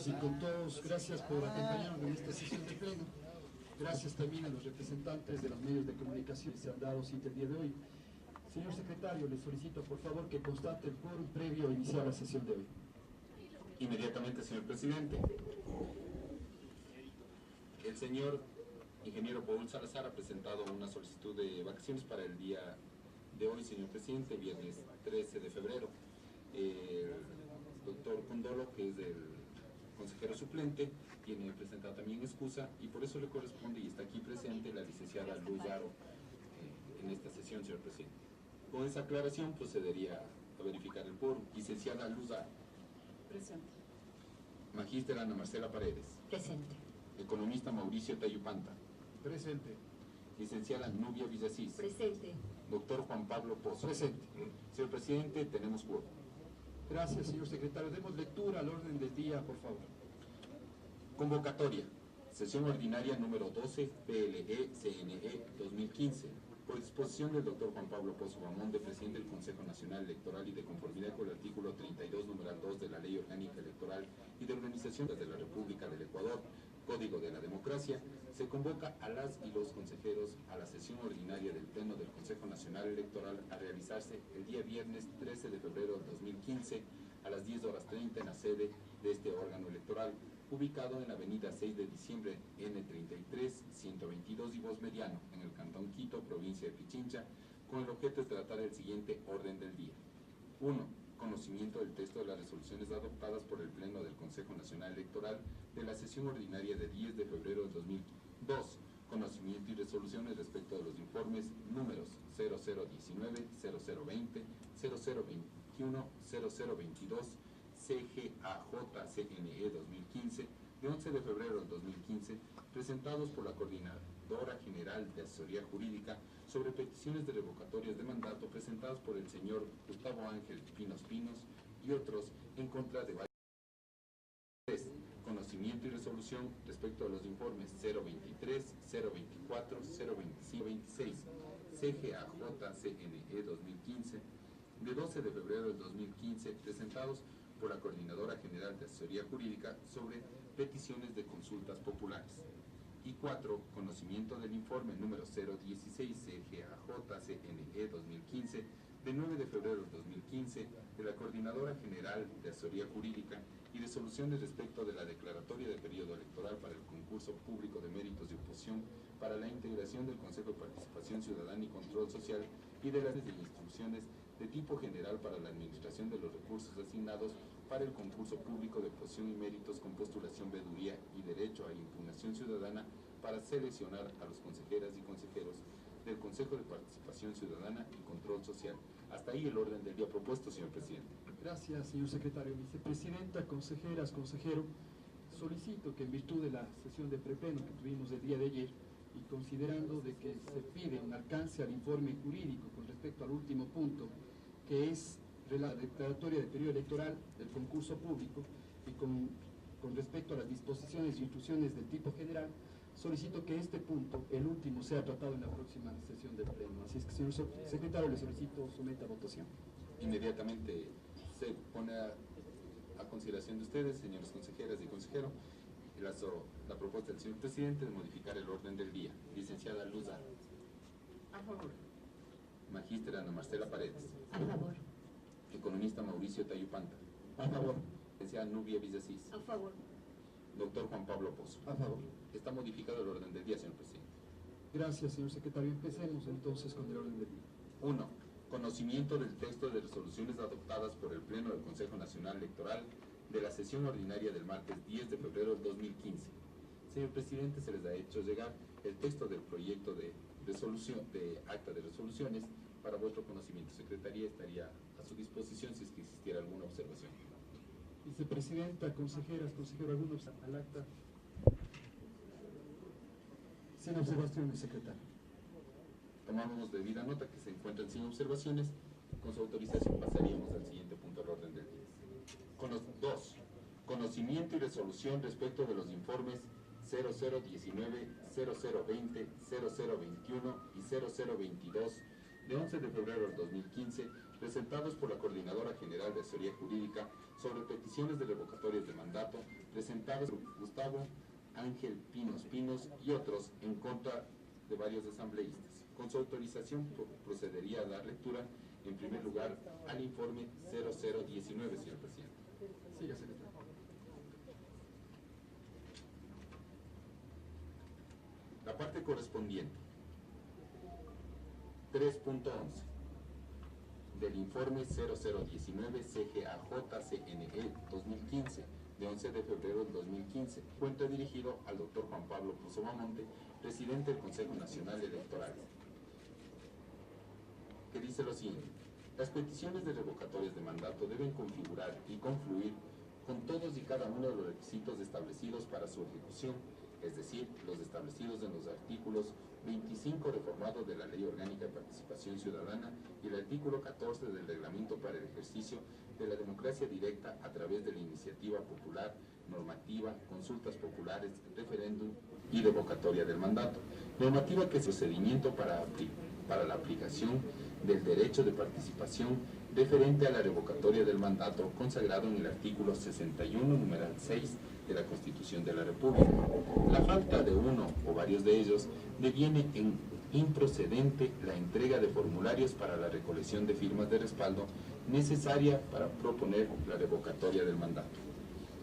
y con todos, gracias por acompañarnos en esta sesión de pleno. Gracias también a los representantes de los medios de comunicación que se han dado cita el día de hoy. Señor secretario, le solicito por favor que constate el quórum previo a iniciar la sesión de hoy. Inmediatamente, señor presidente. El señor ingeniero Paul Salazar ha presentado una solicitud de vacaciones para el día de hoy, señor presidente, viernes 13 de febrero. El doctor Condolo, que es el consejero suplente, tiene presentada también excusa y por eso le corresponde y está aquí presente la licenciada Luz Aro en esta sesión, señor presidente. Con esa aclaración procedería a verificar el quórum. Licenciada Luz Aro. Presente. Magíster Ana Marcela Paredes. Presente. Economista Mauricio Tayupanta. Presente. Licenciada Nubia Villasís. Presente. Doctor Juan Pablo Pozo. Presente. Señor presidente, tenemos quórum. Gracias, señor secretario. Demos lectura al orden del día, por favor. Convocatoria. Sesión ordinaria número 12, PLE-CNE 2015. Por disposición del doctor Juan Pablo Pozo Bamonde, presidente del Consejo Nacional Electoral y de conformidad con el artículo 32, numeral 2 de la Ley Orgánica Electoral y de Organización de la República del Ecuador, Código de la Democracia, se convoca a las y los consejeros a la sesión ordinaria del Pleno del Consejo Nacional Electoral a realizarse el día viernes 13 de febrero del 2015 a las 10:30 en la sede de este órgano electoral, ubicado en la avenida 6 de diciembre, N33, 122 y Voz Mediano, en el Cantón Quito, provincia de Pichincha, con el objeto de tratar el siguiente orden del día. 1. Conocimiento del texto de las resoluciones adoptadas por el Pleno del Consejo Nacional Electoral de la sesión ordinaria de 10 de febrero del 2002. Conocimiento y resoluciones respecto de los informes números 0019, 0020, 0021, 0022, CGAJ-CNE 2015, de 11 de febrero del 2015, presentados por la Coordinadora General de Asesoría Jurídica sobre peticiones de revocatorias de mandato presentadas por el señor Gustavo Ángel Pinos y otros en contra de varios. 3. Conocimiento y resolución respecto a los informes 023, 024, 025, 26, CGAJ-CNE 2015, de 12 de febrero del 2015, presentados por la Coordinadora General de Asesoría Jurídica sobre peticiones de consultas populares. Y 4. Conocimiento del informe número 016 CGAJ-CNE 2015 de 9 de febrero del 2015 de la Coordinadora General de Asesoría Jurídica y resoluciones respecto de la declaratoria de periodo electoral para el concurso público de méritos de oposición para la integración del Consejo de Participación Ciudadana y Control Social y de las instrucciones de tipo general para la administración de los recursos asignados para el concurso público de oposición y méritos con postulación, veeduría y derecho a impugnación ciudadana para seleccionar a los consejeras y consejeros del Consejo de Participación Ciudadana y Control Social. Hasta ahí el orden del día propuesto, señor presidente. Gracias, señor secretario. Vicepresidenta, consejeras, consejero, solicito que en virtud de la sesión de prepleno que tuvimos el día de ayer y considerando de que se pide un alcance al informe jurídico con respecto al último punto, que es la declaratoria de periodo electoral del concurso público y con respecto a las disposiciones y instrucciones del tipo general, solicito que este punto, el último, sea tratado en la próxima sesión del pleno. Así es que, señor secretario, le solicito someta a votación. Inmediatamente se pone a consideración de ustedes, señores consejeras y consejero, la propuesta del señor presidente de modificar el orden del día. Licenciada Luz Aro. A favor. Magíster Ana Marcela Paredes. A favor. Economista Mauricio Tayupanta. A favor. Licenciada Nubia Villasís. A favor. Doctor Juan Pablo Pozo. A favor. Está modificado el orden del día, señor presidente. Gracias, señor secretario. Empecemos entonces con el orden del día. 1. Conocimiento del texto de resoluciones adoptadas por el Pleno del Consejo Nacional Electoral de la sesión ordinaria del martes 10 de febrero del 2015. Señor presidente, se les ha hecho llegar el texto del proyecto de resolución, de acta de resoluciones para vuestro conocimiento. Secretaría estaría a su disposición si es que existiera alguna observación. Vicepresidenta, consejeras, consejero, ¿algunos al acta? Sin observaciones, secretario. Tomamos debida nota que se encuentran sin observaciones. Con su autorización pasaríamos al siguiente punto del orden del día. 2. Conocimiento y resolución respecto de los informes 0019, 0020, 0021 y 0022 de 11 de febrero del 2015 presentados por la Coordinadora General de Asesoría Jurídica sobre peticiones de revocatorias de mandato presentados por Gustavo Ángel Pinos y otros en contra de varios asambleístas. Con su autorización procedería a dar lectura, en primer lugar, al informe 0019, señor presidente. Siga, secretario. La parte correspondiente, 3.11, del informe 0019 CGAJ-CNE 2015, de 11 de febrero del 2015, cuenta dirigido al doctor Juan Pablo Pozo Bamonte, presidente del Consejo Nacional Electoral, que dice lo siguiente: las peticiones de revocatorias de mandato deben configurar y confluir con todos y cada uno de los requisitos establecidos para su ejecución, es decir, los establecidos en los artículos 25 reformados de la Ley Orgánica de Participación Ciudadana y el artículo 14 del Reglamento para el Ejercicio de la Democracia Directa a través de la iniciativa popular, normativa, consultas populares, referéndum y revocatoria del mandato. Normativa que es procedimiento para la aplicación del derecho de participación referente a la revocatoria del mandato consagrado en el artículo 61, numeral 6 de la Constitución de la República. La falta de uno o varios de ellos deviene en improcedente la entrega de formularios para la recolección de firmas de respaldo necesaria para proponer la revocatoria del mandato.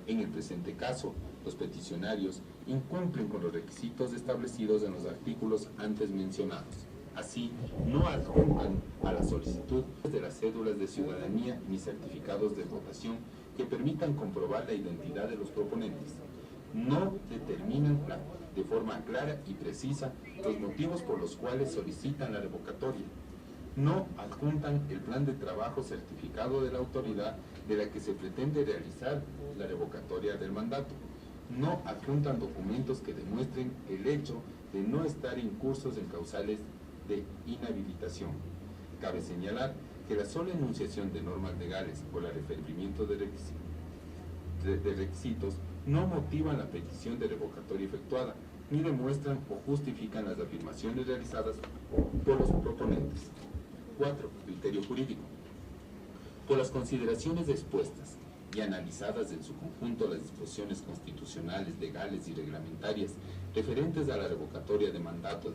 En el presente caso, los peticionarios incumplen con los requisitos establecidos en los artículos antes mencionados. Así, no adjuntan a la solicitud de las cédulas de ciudadanía ni certificados de votación que permitan comprobar la identidad de los proponentes. No determinan de forma clara y precisa los motivos por los cuales solicitan la revocatoria. No adjuntan el plan de trabajo certificado de la autoridad de la que se pretende realizar la revocatoria del mandato. No adjuntan documentos que demuestren el hecho de no estar incursos en causales de inhabilitación. Cabe señalar que la sola enunciación de normas legales o el referimiento de requisitos no motivan la petición de revocatoria efectuada, ni demuestran o justifican las afirmaciones realizadas por los proponentes. 4. Criterio jurídico. Por las consideraciones expuestas y analizadas en su conjunto las disposiciones constitucionales, legales y reglamentarias referentes a la revocatoria de mandato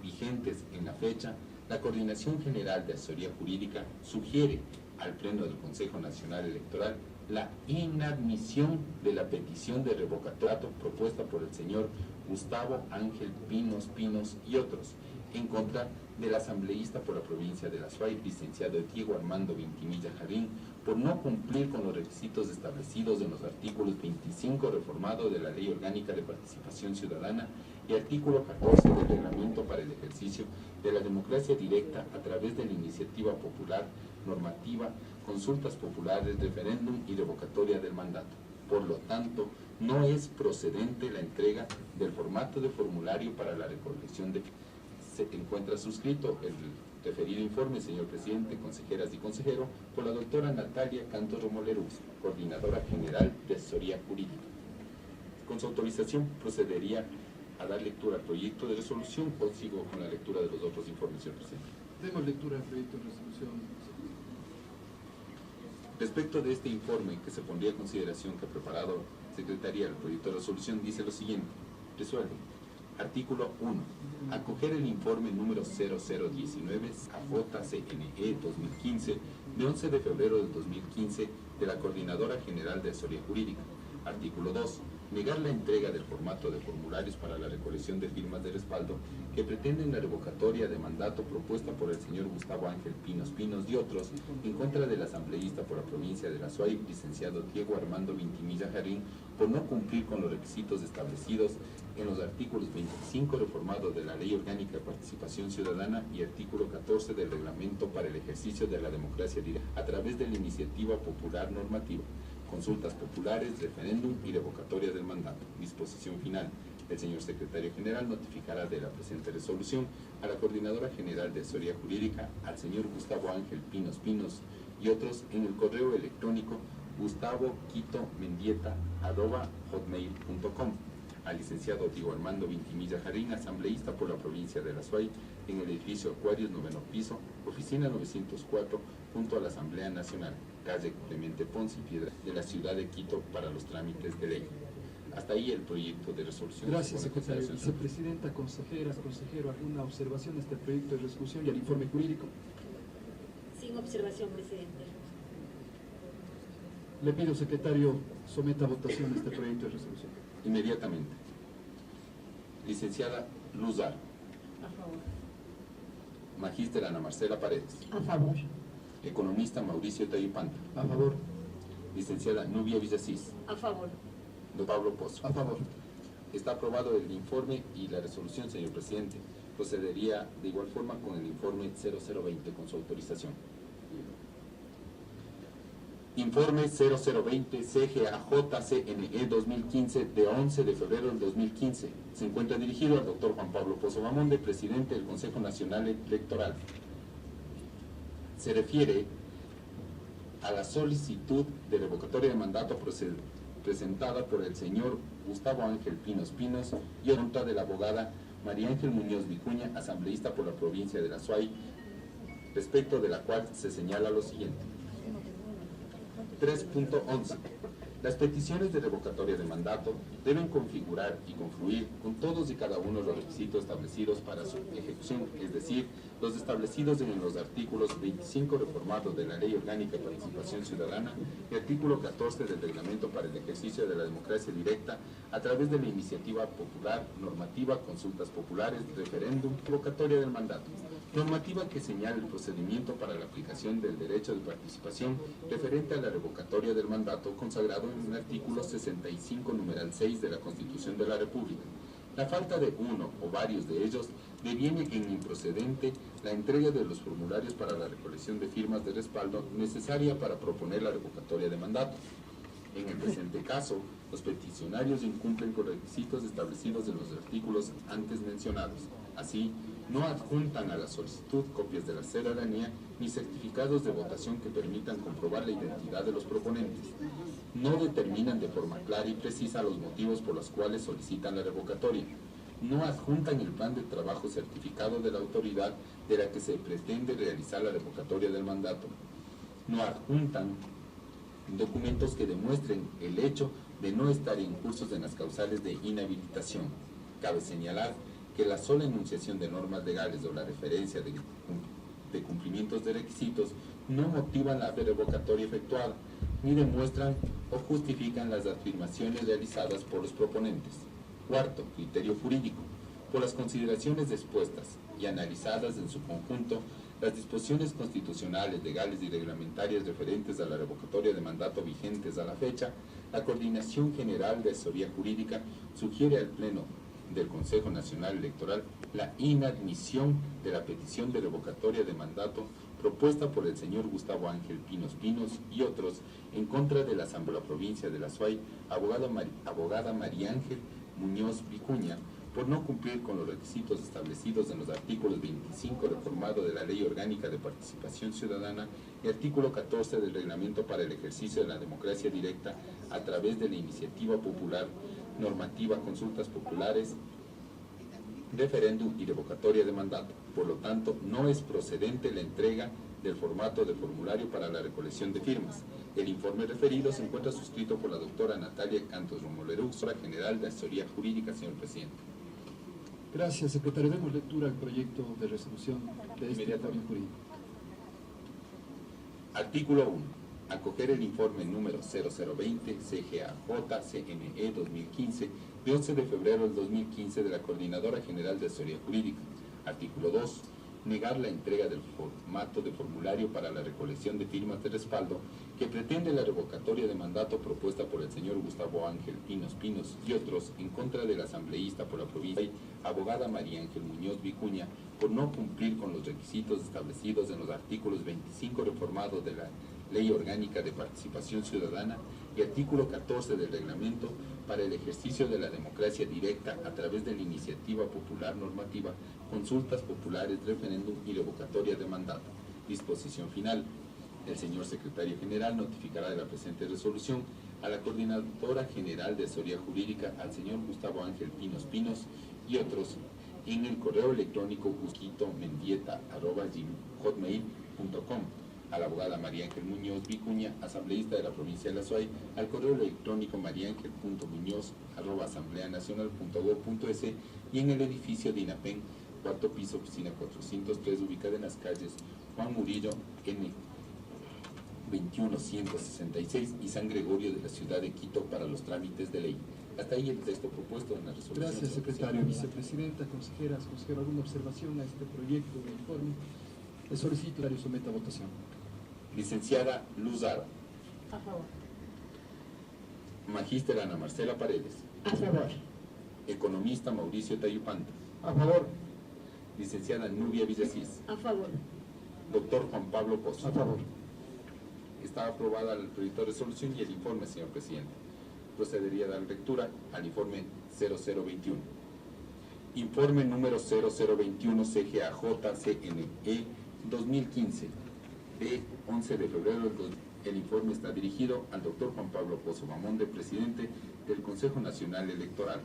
vigentes en la fecha, la Coordinación General de Asesoría Jurídica sugiere al Pleno del Consejo Nacional Electoral la inadmisión de la petición de revocatoria propuesta por el señor Gustavo Ángel Pinos y otros, en contra del asambleísta por la provincia de La Suay, licenciado Diego Armando Vintimilla Jarrín, por no cumplir con los requisitos establecidos en los artículos 25 reformado de la Ley Orgánica de Participación Ciudadana y artículo 14 del Reglamento para el Ejercicio de la Democracia Directa a través de la iniciativa popular, normativa, consultas populares, referéndum y revocatoria del mandato. Por lo tanto, no es procedente la entrega del formato de formulario para la recolección de... Se encuentra suscrito el referido informe, señor presidente, consejeras y consejero, por la doctora Natalia Cantos Romoleruz, coordinadora general de asesoría jurídica. Con su autorización procedería a dar lectura al proyecto de resolución o sigo con la lectura de los otros informes, señor presidente. Demos lectura al proyecto de resolución. Respecto de este informe que se pondría a consideración que ha preparado Secretaría el proyecto de resolución, dice lo siguiente: resuelve. Artículo 1. Acoger el informe número 0019 AJ-CNE 2015 de 11 de febrero del 2015 de la Coordinadora General de Asesoría Jurídica. Artículo 2. Negar la entrega del formato de formularios para la recolección de firmas de respaldo que pretenden la revocatoria de mandato propuesta por el señor Gustavo Ángel Pinos y otros en contra del asambleísta por la provincia de La Suay, licenciado Diego Armando Vintimilla Jarrín, por no cumplir con los requisitos establecidos en los artículos 25 reformados de la Ley Orgánica de Participación Ciudadana y artículo 14 del Reglamento para el Ejercicio de la Democracia Directa a través de la iniciativa popular normativa, consultas populares, referéndum y revocatoria del mandato. Disposición final. El señor secretario general notificará de la presente resolución a la Coordinadora General de Asesoría Jurídica, al señor Gustavo Ángel Pinos y otros en el correo electrónico gustavoquitomendieta@hotmail.com. al licenciado Diego Armando Vintimilla Jarín, asambleísta por la provincia de La Suay, en el edificio Acuarios, 9º piso, oficina 904, junto a la Asamblea Nacional, calle Clemente Ponce y Piedra, de la ciudad de Quito, para los trámites de ley. Hasta ahí el proyecto de resolución. Gracias, secretario. Vicepresidenta, consejeras, consejero, ¿alguna observación a este proyecto de resolución y al informe jurídico? Sin observación, presidente. Le pido, secretario, someta a votación este proyecto de resolución. Inmediatamente. Licenciada Luzar. A favor. Magíster Ana Marcela Paredes. A favor. Economista Mauricio Tayipanta. A favor. Licenciada Nubia Villasís. A favor. Don Pablo Pozo. A favor. Está aprobado el informe y la resolución, señor presidente. Procedería de igual forma con el informe 0020 con su autorización. Informe 0020 CGAJ-CNE 2015 de 11 de febrero del 2015. Se encuentra dirigido al doctor Juan Pablo Pozo Bamonde, presidente del Consejo Nacional Electoral. Se refiere a la solicitud de revocatoria de mandato presentada por el señor Gustavo Ángel Pinos y en contra de la abogada María Ángel Muñoz Vicuña, asambleísta por la provincia de La Suay, respecto de la cual se señala lo siguiente. 3.11. Las peticiones de revocatoria de mandato deben configurar y confluir con todos y cada uno de los requisitos establecidos para su ejecución, es decir, los establecidos en los artículos 25 reformados de la Ley Orgánica de Participación Ciudadana y artículo 14 del Reglamento para el Ejercicio de la Democracia Directa a través de la iniciativa popular, normativa, consultas populares, referéndum, revocatoria del mandato. Normativa que señala el procedimiento para la aplicación del derecho de participación referente a la revocatoria del mandato consagrado en el artículo 65, numeral 6 de la Constitución de la República. La falta de uno o varios de ellos deviene en improcedente la entrega de los formularios para la recolección de firmas de respaldo necesaria para proponer la revocatoria de mandato. En el presente caso, los peticionarios incumplen con requisitos establecidos en los artículos antes mencionados. Así, no adjuntan a la solicitud copias de la ciudadanía ni certificados de votación que permitan comprobar la identidad de los proponentes. No determinan de forma clara y precisa los motivos por los cuales solicitan la revocatoria. No adjuntan el plan de trabajo certificado de la autoridad de la que se pretende realizar la revocatoria del mandato. No adjuntan documentos que demuestren el hecho de no estar incursos en las causales de inhabilitación. Cabe señalar que la sola enunciación de normas legales o la referencia de cumplimientos de requisitos no motivan la revocatoria efectuada, ni demuestran o justifican las afirmaciones realizadas por los proponentes. Cuarto, criterio jurídico. Por las consideraciones expuestas y analizadas en su conjunto, las disposiciones constitucionales, legales y reglamentarias referentes a la revocatoria de mandato vigentes a la fecha, la Coordinación General de Asesoría Jurídica sugiere al Pleno del Consejo Nacional Electoral la inadmisión de la petición de revocatoria de mandato propuesta por el señor Gustavo Ángel Pinos y otros en contra de la Asamblea Provincia de La Suay, abogada María Ángel Muñoz Vicuña, por no cumplir con los requisitos establecidos en los artículos 25 reformado de la Ley Orgánica de Participación Ciudadana y artículo 14 del Reglamento para el Ejercicio de la Democracia Directa a través de la iniciativa popular, normativa, consultas populares, referéndum y revocatoria de mandato. Por lo tanto, no es procedente la entrega del formato de formulario para la recolección de firmas. El informe referido se encuentra suscrito por la doctora Natalia Cantos Romolerú, directora general de Asesoría Jurídica, señor presidente. Gracias, secretario. Demos lectura al proyecto de resolución de este informe jurídico. Artículo 1. Acoger el informe número 0020 CGAJ-CNE 2015 de 11 de febrero del 2015 de la Coordinadora General de Asesoría Jurídica. Artículo 2. Negar la entrega del formato de formulario para la recolección de firmas de respaldo que pretende la revocatoria de mandato propuesta por el señor Gustavo Ángel Pinos y otros en contra del asambleísta por la provincia, abogada María Ángel Muñoz Vicuña, por no cumplir con los requisitos establecidos en los artículos 25 reformados de la Ley Orgánica de Participación Ciudadana y artículo 14 del Reglamento para el Ejercicio de la Democracia Directa a través de la iniciativa popular normativa, consultas populares, referéndum y revocatoria de mandato. Disposición final. El señor secretario general notificará de la presente resolución a la Coordinadora General de Asesoría Jurídica, al señor Gustavo Ángel Pinos Pinos y otros, en el correo electrónico jusquitomendieta@hotmail.com, a la abogada María Ángel Muñoz Vicuña, asambleísta de la provincia de La Suay, al correo electrónico mariangel.muñoz@asambleanacional.gov.es y en el edificio de INAPEN, cuarto piso, oficina 403, ubicada en las calles Juan Murillo, N. 21166 y San Gregorio de la ciudad de Quito para los trámites de ley. Hasta ahí el texto propuesto en la resolución. Gracias, secretario. Vicepresidenta, consejeras, consejero, ¿alguna observación a este proyecto de informe? Le solicito que someta a votación. Licenciada Luz Ara. A favor. Magíster Ana Marcela Paredes. A favor. Economista Mauricio Tayupanta. A favor. Licenciada Nubia Villasís. A favor. Doctor Juan Pablo Pozo. A favor. Está aprobada el proyecto de resolución y el informe, señor presidente. Procedería a dar lectura al informe 0021. Informe número 0021 CGAJ-CNE 2015 de 11 de febrero del 2000. El informe está dirigido al doctor Juan Pablo Pozo Bamonde, presidente del Consejo Nacional Electoral,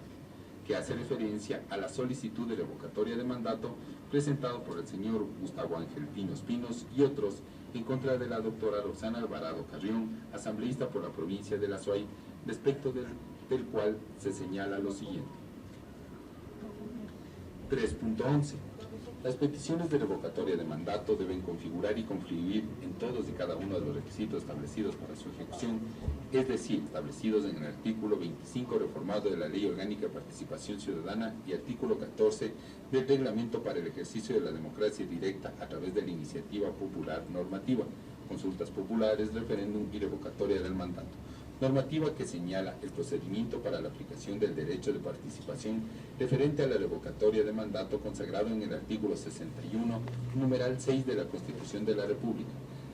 que hace referencia a la solicitud de revocatoria de mandato presentado por el señor Gustavo Ángel Pinos Pinos y otros en contra de la doctora Roxana Alvarado Carrión, asambleísta por la provincia de La Suay, respecto del cual se señala lo siguiente. 3.11. Las peticiones de revocatoria de mandato deben configurar y confluir en todos y cada uno de los requisitos establecidos para su ejecución, es decir, establecidos en el artículo 25 reformado de la Ley Orgánica de Participación Ciudadana y artículo 14 del Reglamento para el ejercicio de la democracia directa a través de la iniciativa popular normativa, consultas populares, referéndum y revocatoria del mandato. Normativa que señala el procedimiento para la aplicación del derecho de participación referente a la revocatoria de mandato consagrado en el artículo 61, numeral 6 de la Constitución de la República.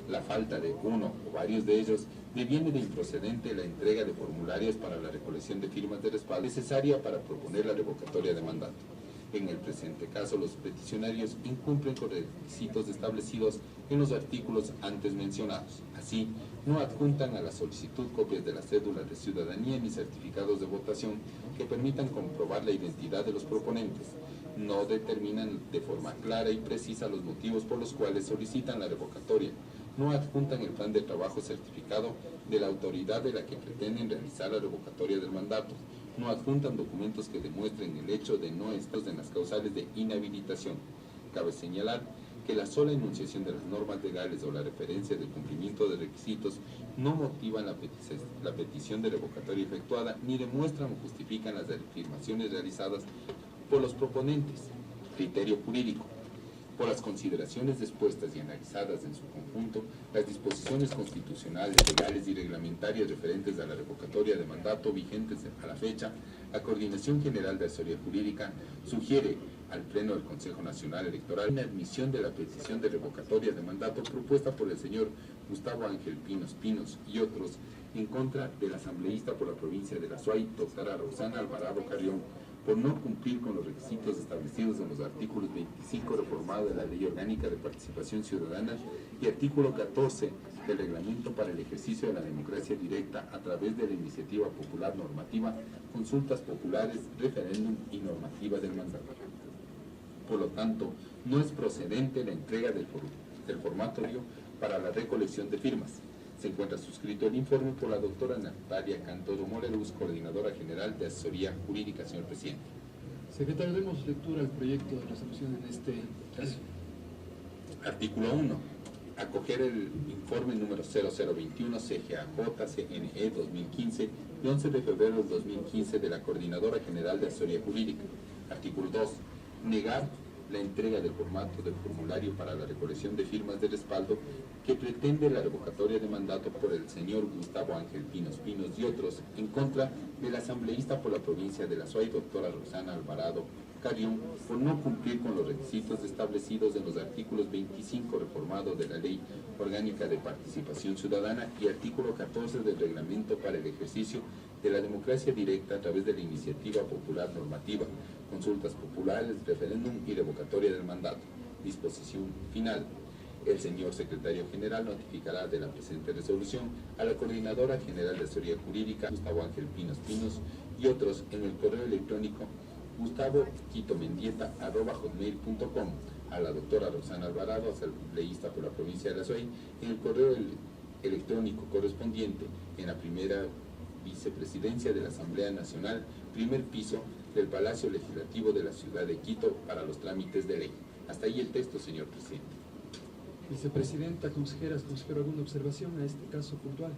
La falta de uno o varios de ellos deviene de improcedente la entrega de formularios para la recolección de firmas de respaldo necesaria para proponer la revocatoria de mandato. En el presente caso, los peticionarios incumplen con requisitos establecidos en los artículos antes mencionados. Así, no adjuntan a la solicitud copias de las cédulas de ciudadanía ni certificados de votación que permitan comprobar la identidad de los proponentes. No determinan de forma clara y precisa los motivos por los cuales solicitan la revocatoria. No adjuntan el plan de trabajo certificado de la autoridad de la que pretenden realizar la revocatoria del mandato. No adjuntan documentos que demuestren el hecho de no estar en las causales de inhabilitación. Cabe señalar que la sola enunciación de las normas legales o la referencia del cumplimiento de requisitos no motivan la petición de revocatoria efectuada ni demuestran o justifican las afirmaciones realizadas por los proponentes. Criterio jurídico. Por las consideraciones expuestas y analizadas en su conjunto, las disposiciones constitucionales, legales y reglamentarias referentes a la revocatoria de mandato vigentes a la fecha, la Coordinación General de Asesoría Jurídica sugiere al Pleno del Consejo Nacional Electoral la admisión de la petición de revocatoria de mandato propuesta por el señor Gustavo Ángel Pinos Pinos y otros en contra del asambleísta por la provincia de La Suay, doctora Roxana Alvarado Carrión, por no cumplir con los requisitos establecidos en los artículos 25 reformado de la Ley Orgánica de Participación Ciudadana y artículo 14 del Reglamento para el ejercicio de la democracia directa a través de la iniciativa popular normativa, consultas populares, referéndum y normativa del mandato. Por lo tanto, no es procedente la entrega del formatorio para la recolección de firmas. Se encuentra suscrito el informe por la doctora Natalia Cantoro Moreluz, coordinadora general de asesoría jurídica, señor presidente. Secretario, demos lectura al proyecto de resolución en este caso. Artículo 1. Acoger el informe número 0021 CGAJ-CNE 2015 de 11 de febrero del 2015 de la Coordinadora General de Asesoría Jurídica. Artículo 2. Negar la entrega del formato del formulario para la recolección de firmas de respaldo que pretende la revocatoria de mandato por el señor Gustavo Ángel Pinos Pinos y otros en contra del asambleísta por la provincia de La Suay, doctora Roxana Alvarado Carrión, por no cumplir con los requisitos establecidos en los artículos 25 reformado de la Ley Orgánica de Participación Ciudadana y artículo 14 del Reglamento para el ejercicio de la democracia directa a través de la iniciativa popular normativa, consultas populares, referéndum y revocatoria del mandato. Disposición final. El señor secretario general notificará de la presente resolución a la Coordinadora General de Asesoría Jurídica, Gustavo Ángel Pinos y otros en el correo electrónico gustavo.quitomendieta@hotmail.com, a la doctora Roxana Alvarado, asambleísta por la provincia de La Suay, en el correo electrónico correspondiente en la primera vicepresidencia de la Asamblea Nacional, primer piso del Palacio Legislativo de la ciudad de Quito, para los trámites de ley. Hasta ahí el texto, señor presidente. Vicepresidenta, consejeras, consejero, ¿alguna observación a este caso puntual?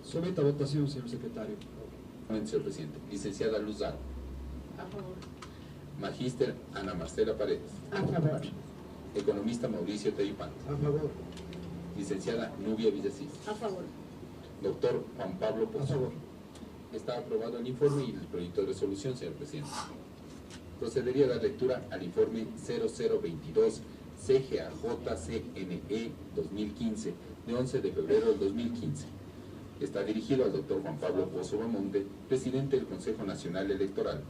Someta a votación, señor secretario. Señor presidente. Licenciada Luz Daro. A favor. Magíster Ana Marcela Paredes. A favor. Economista Mauricio Teipán. A favor. Licenciada Nubia Villasís. A favor. Doctor Juan Pablo A Pozo. favor. Está aprobado el informe y el proyecto de resolución, señor presidente. Procedería a la lectura al informe 0022 CGAJ-CNE 2015 de 11 de febrero del 2015. Está dirigido al doctor Juan Pablo Pozo Bamonde, presidente del Consejo Nacional Electoral,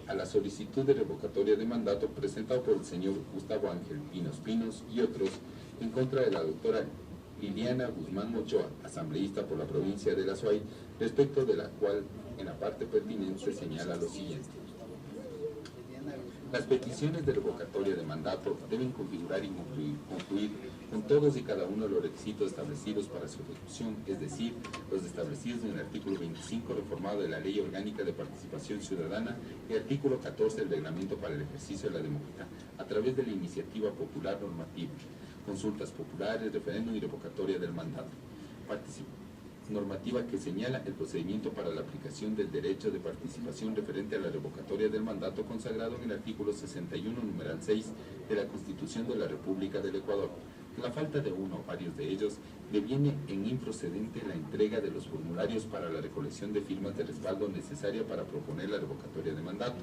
a la solicitud de revocatoria de mandato presentado por el señor Gustavo Ángel Pinos y otros en contra de la doctora Liliana Guzmán Ochoa, asambleísta por la provincia de La Suay, respecto de la cual en la parte pertinente se señala lo siguiente. Las peticiones de revocatoria de mandato deben configurar y concluir con todos y cada uno de los requisitos establecidos para su ejecución, es decir, los establecidos en el artículo 25 reformado de la Ley Orgánica de Participación Ciudadana y artículo 14 del Reglamento para el Ejercicio de la Democracia, a través de la iniciativa popular normativa, consultas populares, referéndum y revocatoria del mandato. Normativa que señala el procedimiento para la aplicación del derecho de participación referente a la revocatoria del mandato consagrado en el artículo 61, numeral 6 de la Constitución de la República del Ecuador. La falta de uno o varios de ellos deviene en improcedente la entrega de los formularios para la recolección de firmas de respaldo necesaria para proponer la revocatoria de mandato.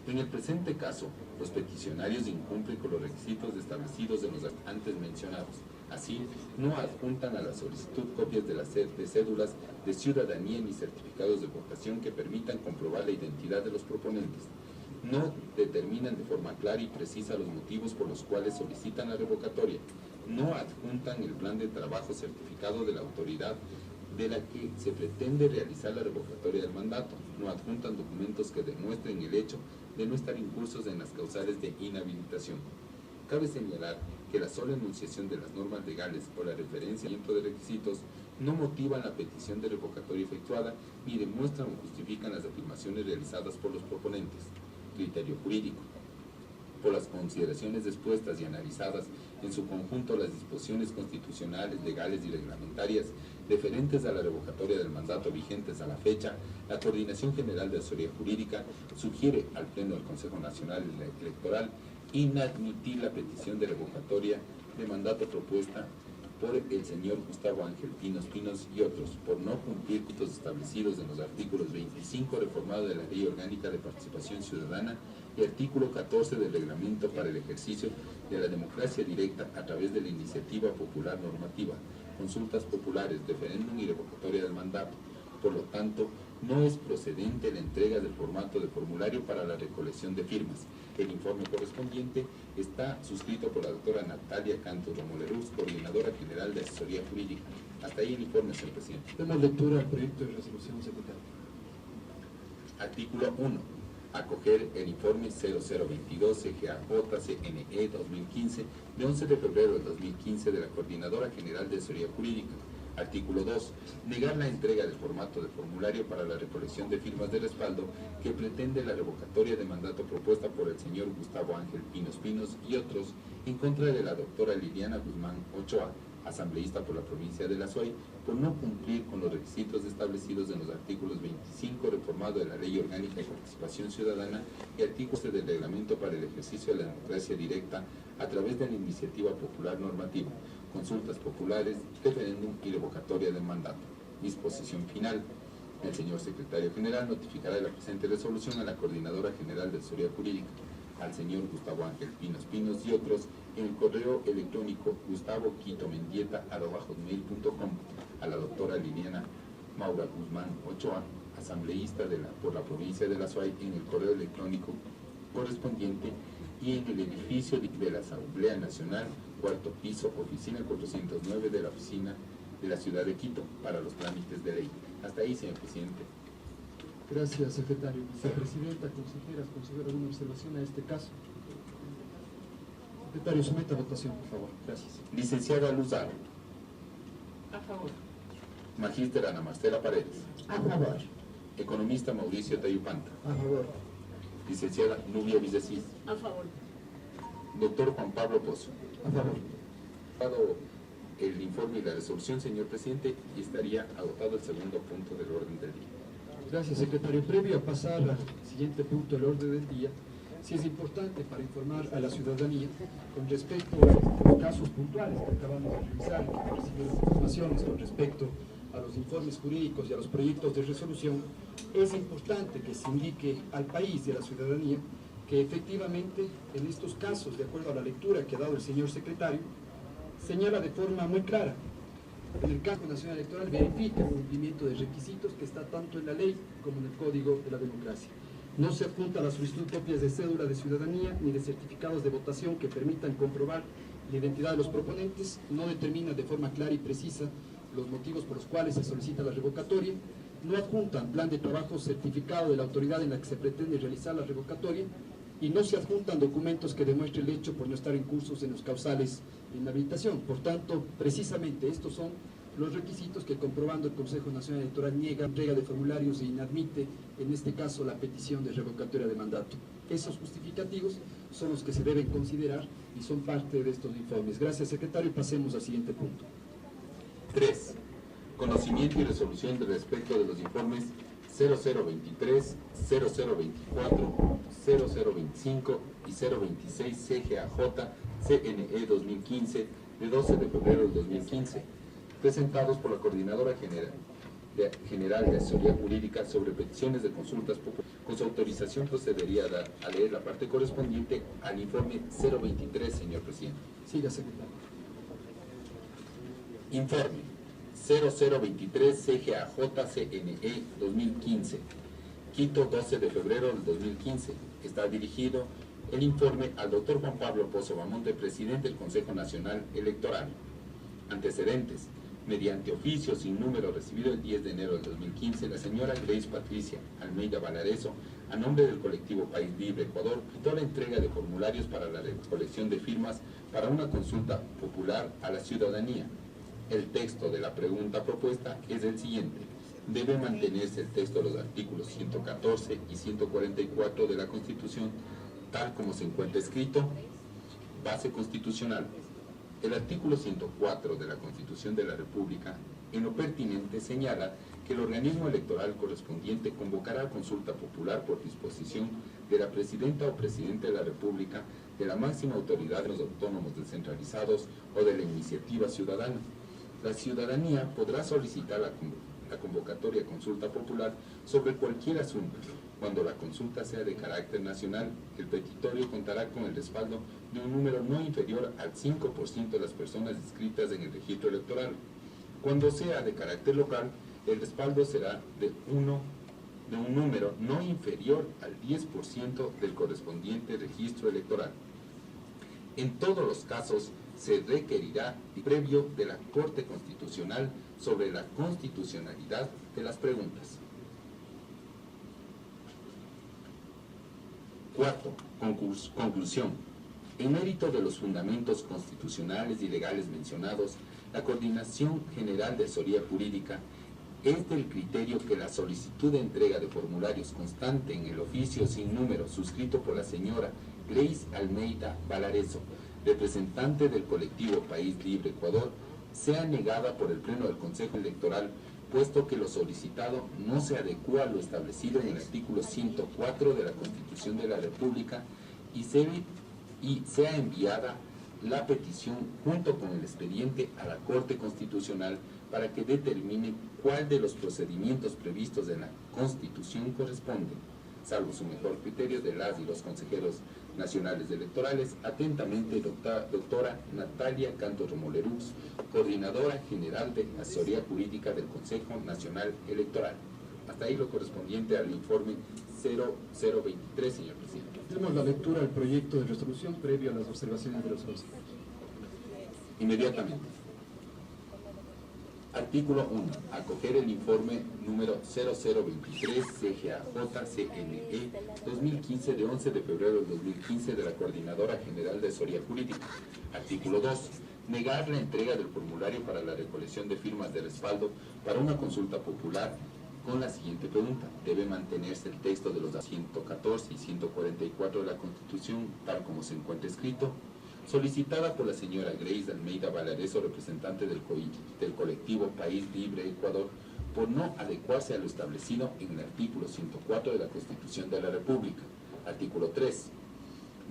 En el presente caso, los peticionarios incumplen con los requisitos establecidos en los antes mencionados. Así, no adjuntan a la solicitud copias de cédulas de ciudadanía ni certificados de votación que permitan comprobar la identidad de los proponentes. No determinan de forma clara y precisa los motivos por los cuales solicitan la revocatoria. No adjuntan el plan de trabajo certificado de la autoridad de la que se pretende realizar la revocatoria del mandato. No adjuntan documentos que demuestren el hecho de no estar incursos en las causales de inhabilitación. Cabe señalar que la sola enunciación de las normas legales o la referencia de requisitos no motivan la petición de revocatoria efectuada ni demuestran o justifican las afirmaciones realizadas por los proponentes. Criterio jurídico. Por las consideraciones expuestas y analizadas en su conjunto las disposiciones constitucionales, legales y reglamentarias referentes a la revocatoria del mandato vigentes a la fecha, la Coordinación General de Asesoría Jurídica sugiere al Pleno del Consejo Nacional Electoral inadmitir la petición de revocatoria de mandato propuesta por el señor Gustavo Ángel Pinos y otros, por no cumplir los establecidos en los artículos 25 reformado de la Ley Orgánica de Participación Ciudadana y artículo 14 del Reglamento para el Ejercicio de la Democracia Directa a través de la Iniciativa Popular Normativa, consultas populares, referéndum y revocatoria del mandato. Por lo tanto, no es procedente la entrega del formato de formulario para la recolección de firmas. El informe correspondiente está suscrito por la doctora Natalia Cantos Romoleruz, coordinadora general de asesoría jurídica. Hasta ahí el informe, señor presidente. Demos lectura al proyecto de resolución, secretario. Artículo 1. Acoger el informe 0022 CGAJ-CNE 2015 de 11 de febrero del 2015 de la Coordinadora General de Asesoría Jurídica. Artículo 2. Negar la entrega del formato de formulario para la recolección de firmas de respaldo que pretende la revocatoria de mandato propuesta por el señor Gustavo Ángel Pinos y otros en contra de la doctora Liliana Guzmán Ochoa, asambleísta por la provincia de La Suay, por no cumplir con los requisitos establecidos en los artículos 25 reformado de la Ley Orgánica de Participación Ciudadana y artículos del Reglamento para el Ejercicio de la Democracia Directa a través de la Iniciativa Popular Normativa, consultas populares, referéndum y revocatoria del mandato. Disposición final. El señor secretario general notificará de la presente resolución a la Coordinadora General de Asesoría Jurídica, al señor Gustavo Ángel Pinos y otros en el correo electrónico gustavo.quitomendieta@hotmail.com, a la doctora Liliana Maura Guzmán Ochoa, asambleísta por la provincia de La Suay, en el correo electrónico correspondiente y en el edificio de la Asamblea Nacional, cuarto piso, oficina 409 de la oficina de la ciudad de Quito, para los trámites de ley. Hasta ahí, señor presidente. Gracias, secretario. Vicepresidenta, consejeras, consejero, ¿alguna observación a este caso? Secretario, someta a votación, por favor. Gracias. Licenciada Luzaro. A favor. Magíster Ana Marcela Paredes. A favor. Economista Mauricio Tayupanta. A favor. Licenciada Nubia Villasís. A favor. Doctor Juan Pablo Pozo. A favor. Dado el informe y la resolución, señor presidente, y estaría agotado el segundo punto del orden del día. Gracias, secretario. Previo a pasar al siguiente punto del orden del día, sí es importante para informar a la ciudadanía con respecto a los casos puntuales que acabamos de revisar, que recibieron informaciones con respecto a los informes jurídicos y a los proyectos de resolución. Es importante que se indique al país y a la ciudadanía que efectivamente en estos casos, de acuerdo a la lectura que ha dado el señor secretario, señala de forma muy clara: en el Consejo Nacional Electoral verifica el cumplimiento de requisitos que está tanto en la ley como en el Código de la Democracia. No se adjunta la solicitud copias de cédula de ciudadanía ni de certificados de votación que permitan comprobar la identidad de los proponentes, no determina de forma clara y precisa los motivos por los cuales se solicita la revocatoria, no adjuntan plan de trabajo certificado de la autoridad en la que se pretende realizar la revocatoria y no se adjuntan documentos que demuestren el hecho por no estar en cursos en los causales de inhabilitación. Por tanto, precisamente estos son los requisitos que, comprobando el Consejo Nacional Electoral, niega entrega de formularios e inadmite, en este caso, la petición de revocatoria de mandato. Esos justificativos son los que se deben considerar y son parte de estos informes. Gracias, secretario, y pasemos al siguiente punto. 3. Conocimiento y resolución respecto de los informes 0023, 0024, 0025 y 026 CGAJ CNE 2015 de 12 de febrero del 2015, presentados por la Coordinadora General de Asesoría Jurídica sobre peticiones de consultas populares. Con su autorización procedería a leer la parte correspondiente al informe 023, señor presidente. Siga, secretario. Informe 0023 CGAJ CNE 2015, Quito, 12 de febrero del 2015. Está dirigido el informe al doctor Juan Pablo Pozo Bamonte, presidente del Consejo Nacional Electoral. Antecedentes. Mediante oficio sin número recibido el 10 de enero del 2015, la señora Grace Patricia Almeida Valarezo, a nombre del colectivo País Libre Ecuador, pidió la entrega de formularios para la recolección de firmas para una consulta popular a la ciudadanía. El texto de la pregunta propuesta es el siguiente: debe mantenerse el texto de los artículos 114 y 144 de la Constitución, tal como se encuentra escrito. Base constitucional. El artículo 104 de la Constitución de la República, en lo pertinente, señala que el organismo electoral correspondiente convocará consulta popular por disposición de la Presidenta o Presidente de la República, de la máxima autoridad de los autónomos descentralizados o de la iniciativa ciudadana. La ciudadanía podrá solicitar la convocatoria consulta popular sobre cualquier asunto. Cuando la consulta sea de carácter nacional, el petitorio contará con el respaldo de un número no inferior al 5% de las personas inscritas en el registro electoral. Cuando sea de carácter local, el respaldo será de un número no inferior al 10% del correspondiente registro electoral. En todos los casos, se requerirá previo de la Corte Constitucional sobre la constitucionalidad de las preguntas. Cuarto, conclusión. En mérito de los fundamentos constitucionales y legales mencionados, la Coordinación General de Asesoría Jurídica es del criterio que la solicitud de entrega de formularios constante en el oficio sin número suscrito por la señora Grace Almeida Valarezo, representante del colectivo País Libre Ecuador, sea negada por el Pleno del Consejo Electoral, puesto que lo solicitado no se adecúa a lo establecido en el artículo 104 de la Constitución de la República y sea enviada la petición junto con el expediente a la Corte Constitucional para que determine cuál de los procedimientos previstos en la Constitución corresponde, salvo su mejor criterio, de las y los consejeros nacionales electorales. Atentamente, doctora Natalia Cantos Romolerux, Coordinadora General de Asesoría Jurídica del Consejo Nacional Electoral. Hasta Hasta ahí lo correspondiente al informe 0023, señor presidente. Tenemos la lectura del proyecto de resolución previo a las observaciones de los consejeros. Inmediatamente. Artículo 1. Acoger el informe número 0023 CGAJ-CNE 2015 de 11 de febrero del 2015 de la Coordinadora General de Asesoría Jurídica. Artículo 2. Negar la entrega del formulario para la recolección de firmas de respaldo para una consulta popular con la siguiente pregunta. Debe mantenerse el texto de los 114 y 144 de la Constitución tal como se encuentra escrito. Solicitada por la señora Grace Almeida Valareso, representante del colectivo País Libre Ecuador, por no adecuarse a lo establecido en el artículo 104 de la Constitución de la República. Artículo 3.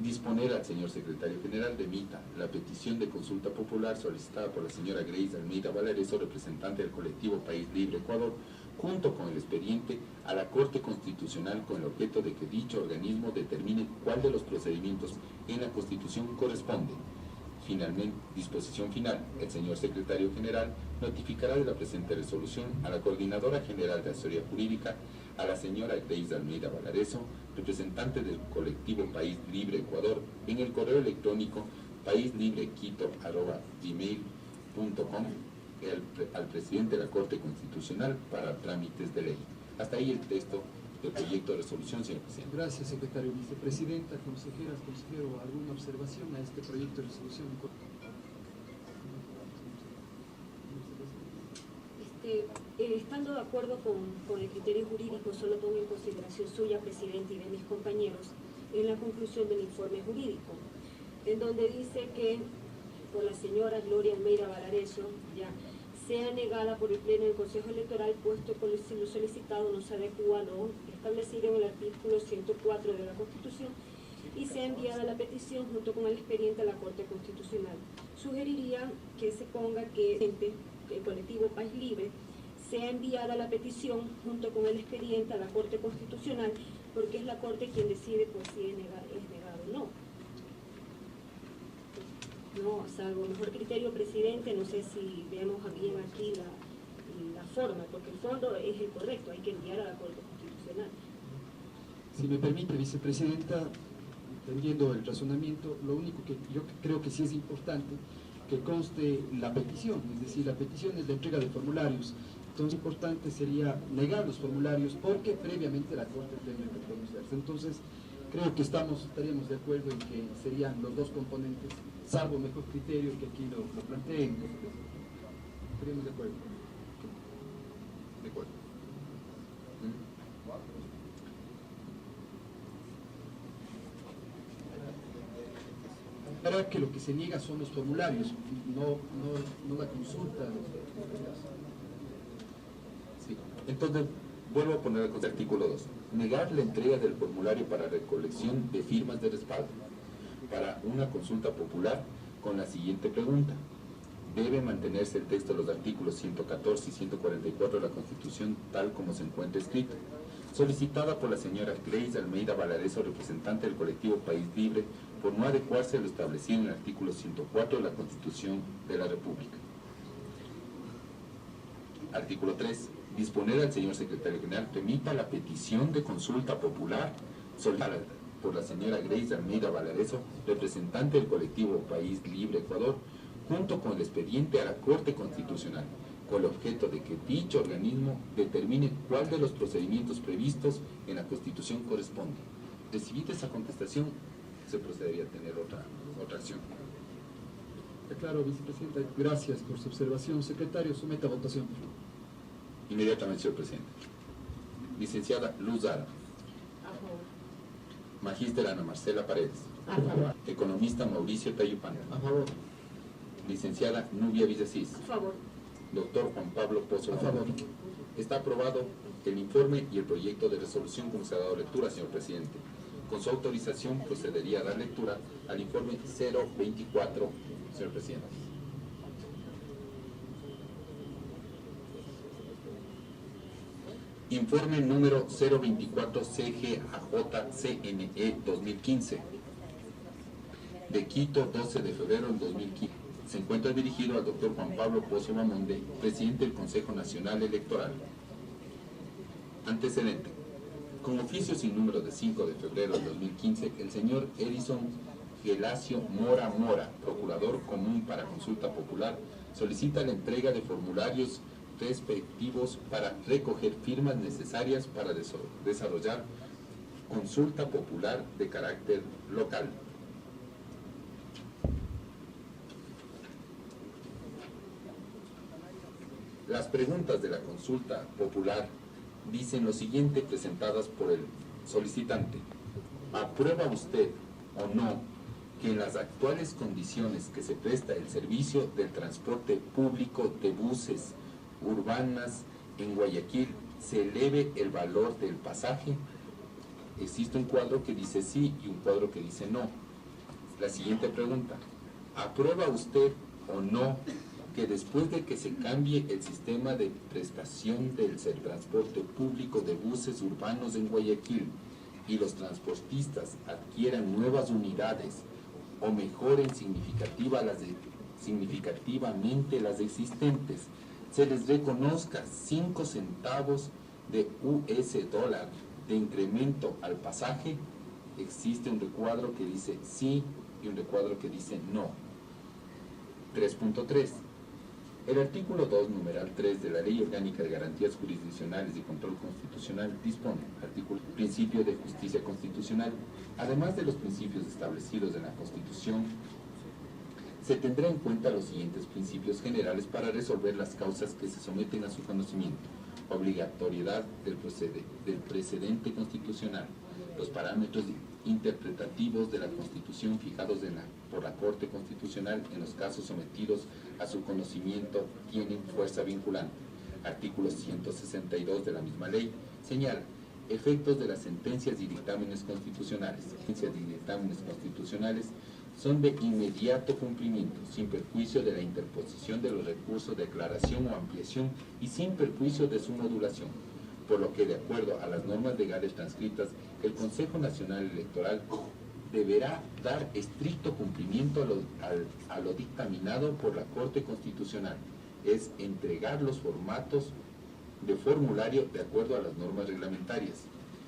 Disponer al señor secretario general de emita la petición de consulta popular solicitada por la señora Grace Almeida Valareso, representante del colectivo País Libre Ecuador, junto con el expediente a la Corte Constitucional con el objeto de que dicho organismo determine cuál de los procedimientos en la Constitución corresponde. Finalmente, disposición final. El señor secretario general notificará de la presente resolución a la Coordinadora General de Asesoría Jurídica, a la señora Grace Almeida Valareso, representante del colectivo País Libre Ecuador, en el correo electrónico paislibrequito@gmail.com al presidente de la Corte Constitucional para trámites de ley. Hasta ahí el texto del proyecto de resolución, señor presidente. Gracias, secretario. Vicepresidenta, consejeras, consejero, ¿alguna observación a este proyecto de resolución? Estando de acuerdo con el criterio jurídico, solo tomo en consideración suya, presidente, y de mis compañeros, en la conclusión del informe jurídico, en donde dice que por la señora Gloria Almeida Valareso, ya sea negada por el Pleno del Consejo Electoral, puesto que lo solicitado no se adecua a lo establecido en el artículo 104 de la Constitución, y sea enviada la petición junto con el expediente a la Corte Constitucional. Sugeriría que se ponga que el colectivo País Libre sea enviada la petición junto con el expediente a la Corte Constitucional, porque es la Corte quien decide por si es negado o no. No, salvo mejor criterio, presidente, no sé si veamos bien aquí la forma, porque el fondo es el correcto, hay que enviar a la Corte Constitucional. Si me permite, vicepresidenta, entendiendo el razonamiento, lo único que yo creo que sí es importante que conste la petición, es decir, la petición es la entrega de formularios. Entonces, importante sería negar los formularios porque previamente la Corte tendría que pronunciarse. Entonces, creo que estaríamos de acuerdo en que serían los dos componentes, salvo mejor criterio que aquí lo planteen. Estaríamos de acuerdo. De acuerdo. Para que lo que se niega son los formularios, no la consulta. Sí. Entonces, vuelvo a poner el artículo 2. Negar la entrega del formulario para recolección de firmas de respaldo para una consulta popular con la siguiente pregunta. Debe mantenerse el texto de los artículos 114 y 144 de la Constitución tal como se encuentra escrito. Solicitada por la señora Grace Almeida Valareso, representante del colectivo País Libre, por no adecuarse a lo establecido en el artículo 104 de la Constitución de la República. Artículo 3. Disponer al señor secretario general remita la petición de consulta popular solicitada por la señora Grace Almeida Valareso, representante del colectivo País Libre Ecuador, junto con el expediente a la Corte Constitucional, con el objeto de que dicho organismo determine cuál de los procedimientos previstos en la Constitución corresponde. Recibida esa contestación, se procedería a tener otra acción. Claro, vicepresidenta, gracias por su observación. Secretario, someta a votación, por favor. Inmediatamente, señor presidente. Licenciada Luz Zara. A favor. Magíster Ana Marcela Paredes. A favor. Economista Mauricio Tayupán. A favor. Licenciada Nubia Villasís. A favor. Doctor Juan Pablo Pozo. A favor. Está aprobado el informe y el proyecto de resolución como se ha dado lectura, señor presidente. Con su autorización procedería a dar lectura al informe 024, señor presidente. Informe número 024 CGAJ-CNE 2015. De Quito, 12 de febrero del 2015. Se encuentra dirigido al doctor Juan Pablo Pozo Bamonde, presidente del Consejo Nacional Electoral. Antecedente. Con oficio sin número de 5 de febrero de 2015, el señor Edison Gelacio Mora Mora, Procurador Común para Consulta Popular, solicita la entrega de formularios respectivos para recoger firmas necesarias para desarrollar consulta popular de carácter local. Las preguntas de la consulta popular dicen lo siguiente, presentadas por el solicitante. ¿Aprueba usted o no que en las actuales condiciones que se presta el servicio del transporte público de buses urbanas en Guayaquil se eleve el valor del pasaje? Existe un cuadro que dice sí y un cuadro que dice no. La siguiente pregunta. ¿Aprueba usted o no que después de que se cambie el sistema de prestación del transporte público de buses urbanos en Guayaquil y los transportistas adquieran nuevas unidades o mejoren significativamente las existentes, se les reconozca 5 centavos de US dólar de incremento al pasaje? Existe un recuadro que dice sí y un recuadro que dice no. 3.3. El artículo 2, numeral 3 de la Ley Orgánica de Garantías Jurisdiccionales y Control Constitucional dispone, artículo, principio de justicia constitucional. Además de los principios establecidos en la Constitución, se tendrá en cuenta los siguientes principios generales para resolver las causas que se someten a su conocimiento. Obligatoriedad del precedente constitucional, los parámetros interpretativos de la Constitución fijados por la Corte Constitucional en los casos sometidos a su conocimiento tienen fuerza vinculante. Artículo 162 de la misma ley señala efectos de las sentencias y dictámenes constitucionales. Sentencias y dictámenes constitucionales son de inmediato cumplimiento, sin perjuicio de la interposición de los recursos de aclaración o ampliación y sin perjuicio de su modulación, por lo que, de acuerdo a las normas legales transcritas, el Consejo Nacional Electoral deberá dar estricto cumplimiento a lo dictaminado por la Corte Constitucional, es entregar los formatos de formulario de acuerdo a las normas reglamentarias.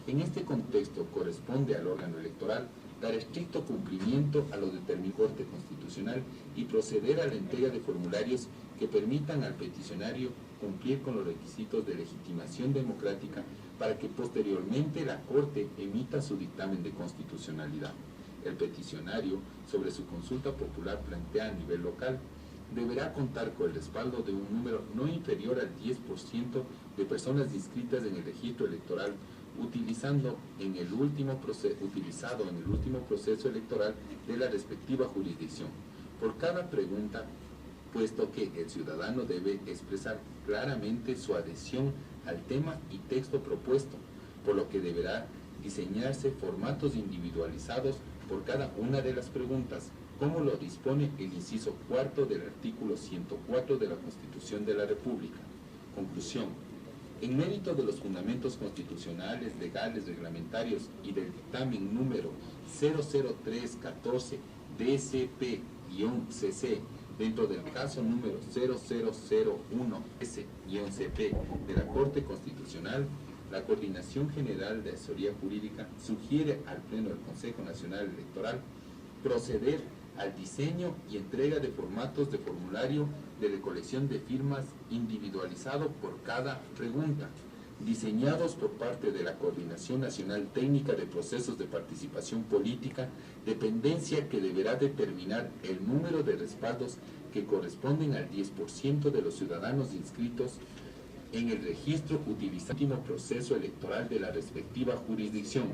En este contexto corresponde al órgano electoral dar estricto cumplimiento a lo determinado por la Corte Constitucional y proceder a la entrega de formularios que permitan al peticionario cumplir con los requisitos de legitimación democrática para que posteriormente la Corte emita su dictamen de constitucionalidad. El peticionario, sobre su consulta popular planteada a nivel local, deberá contar con el respaldo de un número no inferior al 10% de personas inscritas en el registro electoral utilizado en el último proceso electoral de la respectiva jurisdicción. Por cada pregunta, puesto que el ciudadano debe expresar claramente su adhesión al tema y texto propuesto, por lo que deberá diseñarse formatos individualizados por cada una de las preguntas, como lo dispone el inciso 4 del artículo 104 de la Constitución de la República. Conclusión. En mérito de los fundamentos constitucionales, legales, reglamentarios y del dictamen número 00314 DCP-CC, dentro del caso número 0001S-CP de la Corte Constitucional, la Coordinación General de Asesoría Jurídica sugiere al Pleno del Consejo Nacional Electoral proceder al diseño y entrega de formatos de formulario de recolección de firmas individualizado por cada pregunta, diseñados por parte de la Coordinación Nacional Técnica de Procesos de Participación Política, dependencia que deberá determinar el número de respaldos que corresponden al 10% de los ciudadanos inscritos en el registro utilizando el último proceso electoral de la respectiva jurisdicción.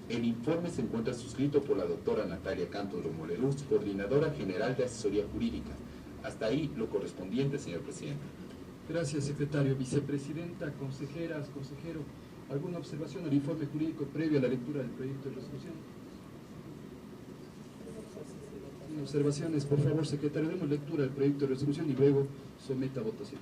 El informe se encuentra suscrito por la doctora Natalia Cantos Romoleluz, Coordinadora General de Asesoría Jurídica. Hasta ahí lo correspondiente, señor presidente. Gracias, secretario. Vicepresidenta, consejeras, consejero, ¿alguna observación al informe jurídico previo a la lectura del proyecto de resolución? Sin observaciones, por favor, secretario, demos lectura del proyecto de resolución y luego someta a votación.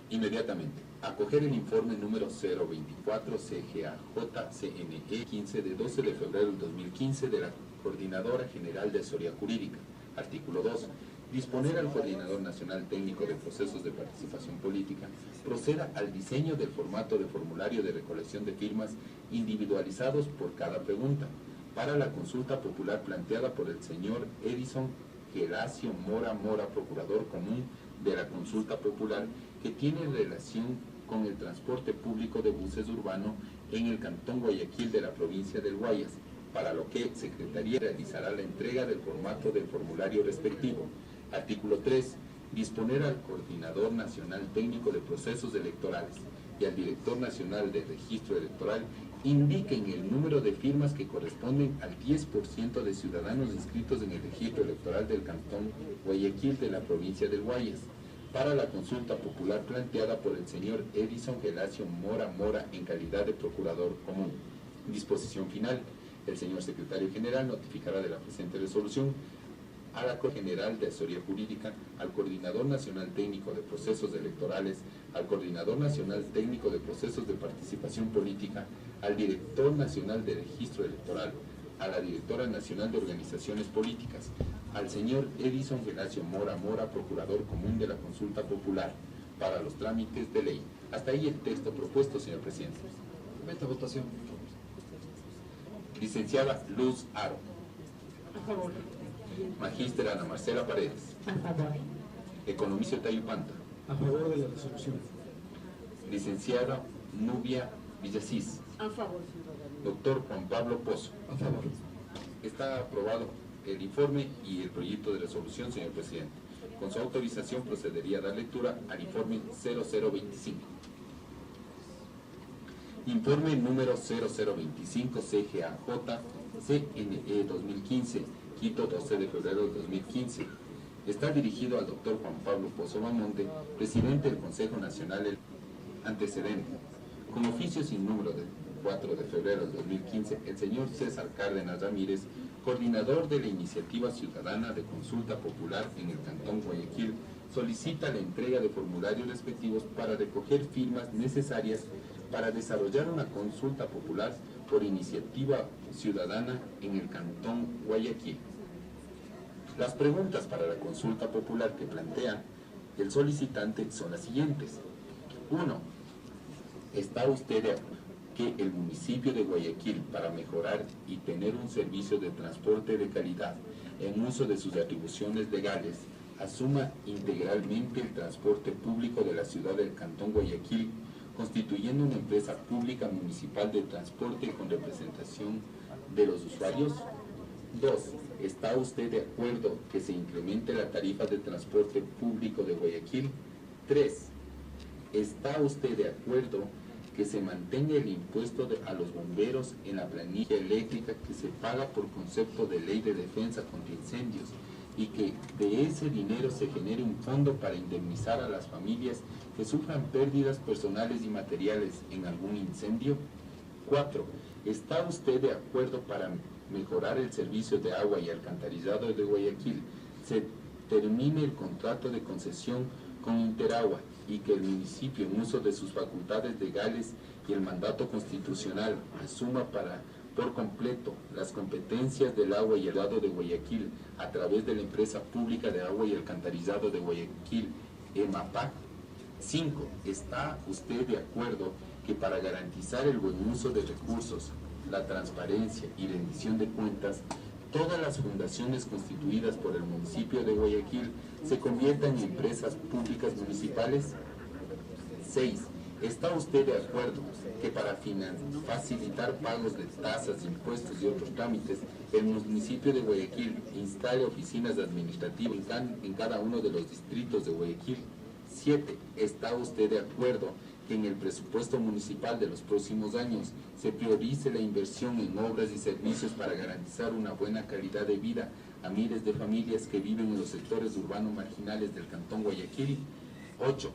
Inmediatamente. Acoger el informe número 024 CGAJ-CNE 15 de 12 de febrero del 2015 de la Coordinadora General de Asesoría Jurídica. Artículo 2. Disponer al Coordinador Nacional Técnico de Procesos de Participación Política proceda al diseño del formato de formulario de recolección de firmas individualizados por cada pregunta para la consulta popular planteada por el señor Edison Gelacio Mora Mora, Procurador Común de la Consulta Popular, que tiene relación con el transporte público de buses urbano en el Cantón Guayaquil de la provincia del Guayas, para lo que Secretaría realizará la entrega del formato del formulario respectivo. Artículo 3. Disponer al Coordinador Nacional Técnico de Procesos Electorales y al Director Nacional de Registro Electoral indiquen el número de firmas que corresponden al 10% de ciudadanos inscritos en el registro electoral del Cantón Guayaquil de la provincia del Guayas para la consulta popular planteada por el señor Edison Gelacio Mora Mora en calidad de Procurador Común. Disposición final. El señor Secretario General notificará de la presente resolución a la Corte General de Asesoría Jurídica, al Coordinador Nacional Técnico de Procesos Electorales, al Coordinador Nacional Técnico de Procesos de Participación Política, al Director Nacional de Registro Electoral, a la Directora Nacional de Organizaciones Políticas, al señor Edison Gelacio Mora Mora, Procurador Común de la Consulta Popular, para los trámites de ley. Hasta ahí el texto propuesto, señor presidente. Meta votación. Licenciada Luz Aro. A favor. Magíster Ana Marcela Paredes. A favor. Economicio Tayupanta. A favor de la resolución. Licenciada Nubia Villasís. A favor. Doctor Juan Pablo Pozo. A favor. Está aprobado el informe y el proyecto de resolución, señor presidente. Con su autorización procedería a dar lectura al informe 0025. Informe número 0025 CGAJ CNE 2015, Quito, 12 de febrero de 2015. Está dirigido al doctor Juan Pablo Pozo Bamonde, presidente del Consejo Nacional. Antecedente. Con oficio sin número de 4 de febrero de 2015, el señor César Cárdenas Ramírez, coordinador de la Iniciativa Ciudadana de Consulta Popular en el Cantón Guayaquil, solicita la entrega de formularios respectivos para recoger firmas necesarias para desarrollar una consulta popular por iniciativa ciudadana en el Cantón Guayaquil. Las preguntas para la consulta popular que plantea el solicitante son las siguientes. 1. ¿Está usted de acuerdo que el municipio de Guayaquil, para mejorar y tener un servicio de transporte de calidad en uso de sus atribuciones legales, asuma integralmente el transporte público de la ciudad del Cantón Guayaquil, constituyendo una empresa pública municipal de transporte con representación de los usuarios? 2. ¿Está usted de acuerdo que se incremente la tarifa de transporte público de Guayaquil? 3. ¿Está usted de acuerdo que se mantenga el impuesto a los bomberos en la planilla eléctrica que se paga por concepto de ley de defensa contra incendios y que de ese dinero se genere un fondo para indemnizar a las familias que sufran pérdidas personales y materiales en algún incendio? 4. ¿Está usted de acuerdo para mejorar el servicio de agua y alcantarillado de Guayaquil? Se termine el contrato de concesión con Interagua y que el municipio, en uso de sus facultades legales y el mandato constitucional, asuma por completo las competencias del agua y el alcantarillado de Guayaquil a través de la empresa pública de agua y alcantarillado de Guayaquil, EMAPAC. 5. ¿Está usted de acuerdo que para garantizar el buen uso de recursos, la transparencia y rendición de cuentas, todas las fundaciones constituidas por el municipio de Guayaquil se conviertan en empresas públicas municipales? 6. ¿Está usted de acuerdo que para facilitar pagos de tasas, impuestos y otros trámites, el municipio de Guayaquil instale oficinas administrativas en cada uno de los distritos de Guayaquil? 7. ¿Está usted de acuerdo que en el presupuesto municipal de los próximos años se priorice la inversión en obras y servicios para garantizar una buena calidad de vida a miles de familias que viven en los sectores urbanos marginales del Cantón Guayaquil? 8.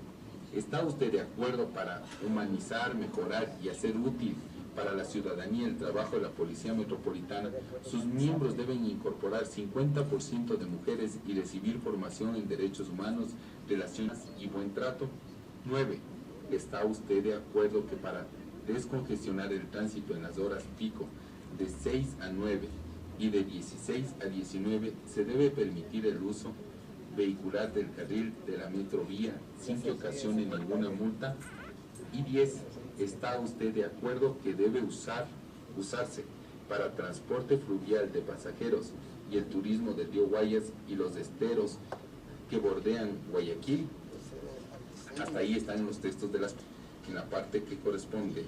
¿Está usted de acuerdo para humanizar, mejorar y hacer útil para la ciudadanía el trabajo de la Policía Metropolitana? Sus miembros deben incorporar 50% de mujeres y recibir formación en derechos humanos, relaciones y buen trato. 9. ¿Está usted de acuerdo que para descongestionar el tránsito en las horas pico de 6 a 9 y de 16 a 19 se debe permitir el uso vehicular del carril de la metrovía sin que ocasione ninguna multa. Y 10. ¿Está usted de acuerdo que debe usarse para transporte fluvial de pasajeros y el turismo del río Guayas y los esteros que bordean Guayaquil? Hasta ahí están los textos en la parte que corresponde.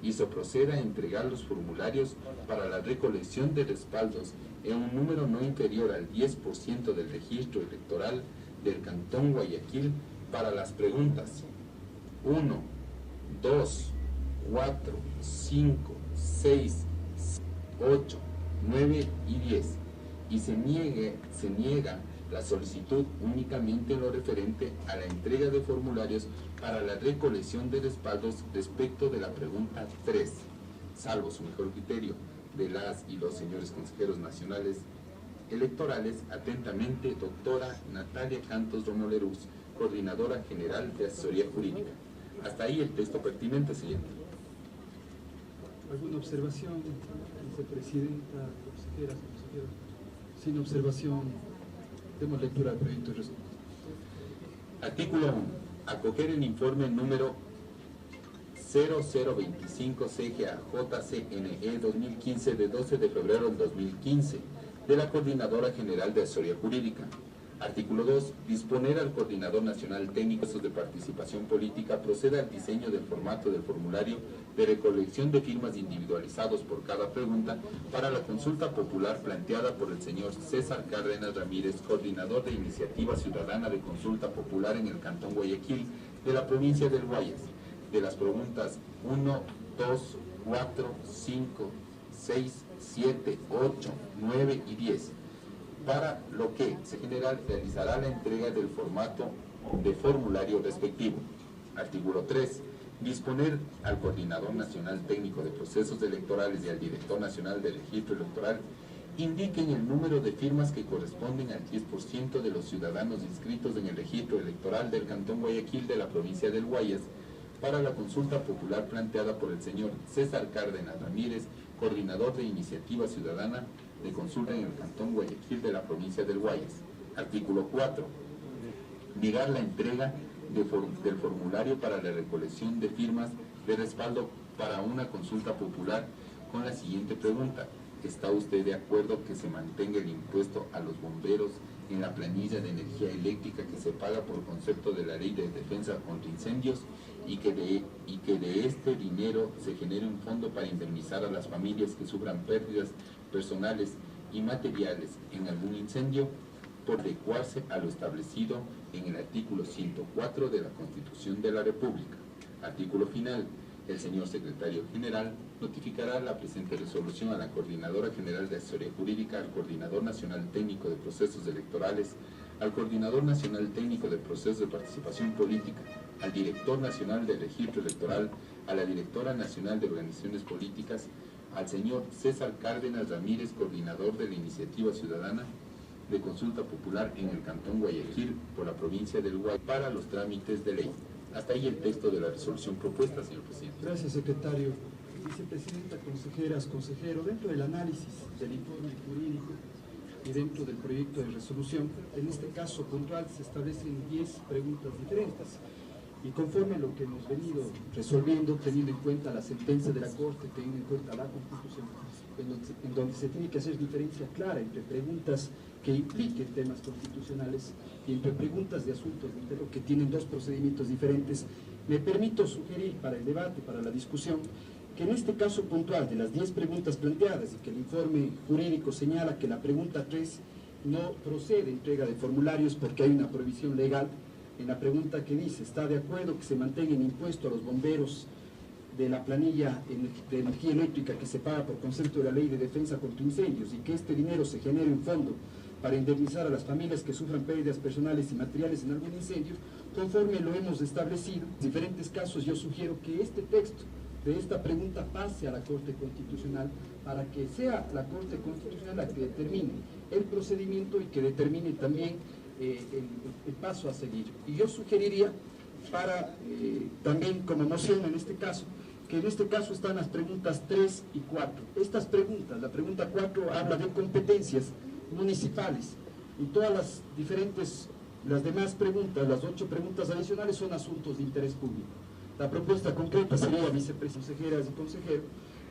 Y se proceda a entregar los formularios para la recolección de respaldos en un número no inferior al 10% del registro electoral del Cantón Guayaquil para las preguntas 1, 2, 4, 5, 6, 8, 9 y 10. Y se niega la solicitud únicamente en lo referente a la entrega de formularios para la recolección de respaldos respecto de la pregunta 3, salvo su mejor criterio, de las y los señores consejeros nacionales electorales. Atentamente, doctora Natalia Cantos Romolerús, coordinadora general de asesoría jurídica. Hasta ahí el texto pertinente, señor. ¿Alguna observación, vicepresidenta, consejeras, consejeros? Sin observación, demos lectura al proyecto de resolución. Artículo 1. Acoger el informe número 0025 CGA-JCNE 2015 de 12 de febrero del 2015 de la Coordinadora General de Asesoría Jurídica. Artículo 2. Disponer al Coordinador Nacional Técnico de Participación Política proceda al diseño del formato del formulario de recolección de firmas individualizados por cada pregunta para la consulta popular planteada por el señor César Cárdenas Ramírez, coordinador de Iniciativa Ciudadana de Consulta Popular en el Cantón Guayaquil de la provincia del Guayas, de las preguntas 1, 2, 4, 5, 6, 7, 8, 9 y 10. Para lo que se realizará la entrega del formato de formulario respectivo. Artículo 3. Disponer al Coordinador Nacional Técnico de Procesos Electorales y al Director Nacional del Registro Electoral indiquen el número de firmas que corresponden al 10% de los ciudadanos inscritos en el registro electoral del Cantón Guayaquil de la provincia del Guayas para la consulta popular planteada por el señor César Cárdenas Ramírez, coordinador de Iniciativa Ciudadana de Consulta en el Cantón Guayaquil de la provincia del Guayas. Artículo 4. Negar la entrega del formulario para la recolección de firmas de respaldo para una consulta popular con la siguiente pregunta. ¿Está usted de acuerdo que se mantenga el impuesto a los bomberos en la planilla de energía eléctrica que se paga por concepto de la Ley de Defensa contra Incendios y que de este dinero se genere un fondo para indemnizar a las familias que sufran pérdidas personales y materiales en algún incendio, por adecuarse a lo establecido en el artículo 104 de la Constitución de la República? Artículo final. El señor Secretario General notificará la presente resolución a la Coordinadora General de Asesoría Jurídica, al Coordinador Nacional Técnico de Procesos Electorales, al Coordinador Nacional Técnico de Procesos de Participación Política, al Director Nacional del Registro Electoral, a la Directora Nacional de Organizaciones Políticas, al señor César Cárdenas Ramírez, coordinador de la Iniciativa Ciudadana de Consulta Popular en el Cantón Guayaquil por la provincia del Guayas para los trámites de ley. Hasta ahí el texto de la resolución propuesta, señor presidente. Gracias, secretario. Vicepresidenta, consejeras, consejero, dentro del análisis del informe jurídico y dentro del proyecto de resolución, en este caso puntual se establecen 10 preguntas diferentes. Y conforme a lo que hemos venido resolviendo, teniendo en cuenta la sentencia de la Corte, teniendo en cuenta la Constitución, en donde se tiene que hacer diferencia clara entre preguntas que impliquen temas constitucionales y entre preguntas de asuntos de interés que tienen dos procedimientos diferentes, me permito sugerir para el debate, para la discusión, que en este caso puntual de las 10 preguntas planteadas y que el informe jurídico señala que la pregunta 3 no procede entrega de formularios porque hay una prohibición legal, en la pregunta que dice, ¿está de acuerdo que se mantenga el impuesto a los bomberos de la planilla de energía eléctrica que se paga por concepto de la Ley de Defensa contra Incendios y que este dinero se genere un fondo para indemnizar a las familias que sufran pérdidas personales y materiales en algún incendio, conforme lo hemos establecido? En diferentes casos yo sugiero que este texto de esta pregunta pase a la Corte Constitucional para que sea la Corte Constitucional la que determine el procedimiento y que determine también el paso a seguir. Y yo sugeriría para también como moción en este caso, que en este caso están las preguntas 3 y 4. Estas preguntas, la pregunta 4 habla de competencias municipales y todas las demás preguntas, las 8 preguntas adicionales son asuntos de interés público. La propuesta concreta sería, viceconsejeras y consejeros,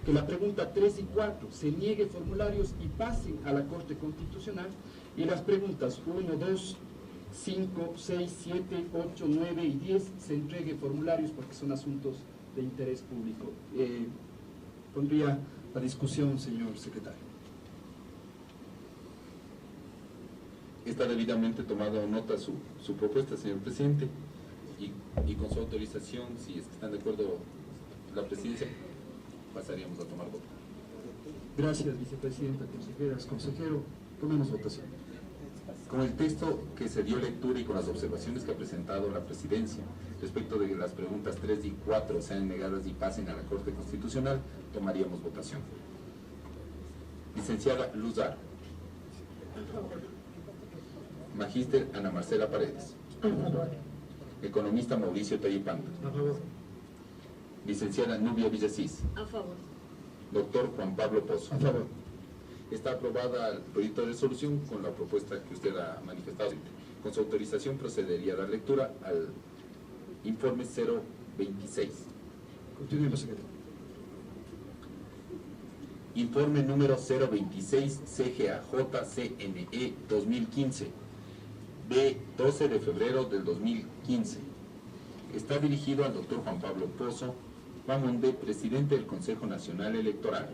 que la pregunta 3 y 4 se niegue formularios y pasen a la Corte Constitucional, y las preguntas 1, 2, 5, 6, 7, 8, 9 y 10 se entregue formularios porque son asuntos de interés público. Pondría la discusión, señor secretario. Está debidamente tomada nota su propuesta, señor presidente, y con su autorización, si es que están de acuerdo la presidencia, pasaríamos a tomar voto. Gracias, vicepresidenta, consejeras, consejero. Tomemos votación. Con el texto que se dio lectura y con las observaciones que ha presentado la presidencia respecto de que las preguntas 3 y 4 sean negadas y pasen a la Corte Constitucional, tomaríamos votación. Licenciada Luzar. Magíster Ana Marcela Paredes. Economista Mauricio Tallipanta. A favor. Licenciada Nubia Villasís. A favor. Doctor Juan Pablo Pozo. A favor. Está aprobada el proyecto de resolución con la propuesta que usted ha manifestado. Con su autorización procedería a dar lectura al informe 026. Continuemos, secretario. Informe número 026 CGAJ-CNE 2015 de 12 de febrero del 2015. Está dirigido al doctor Juan Pablo Pozo Bamonde, presidente del Consejo Nacional Electoral.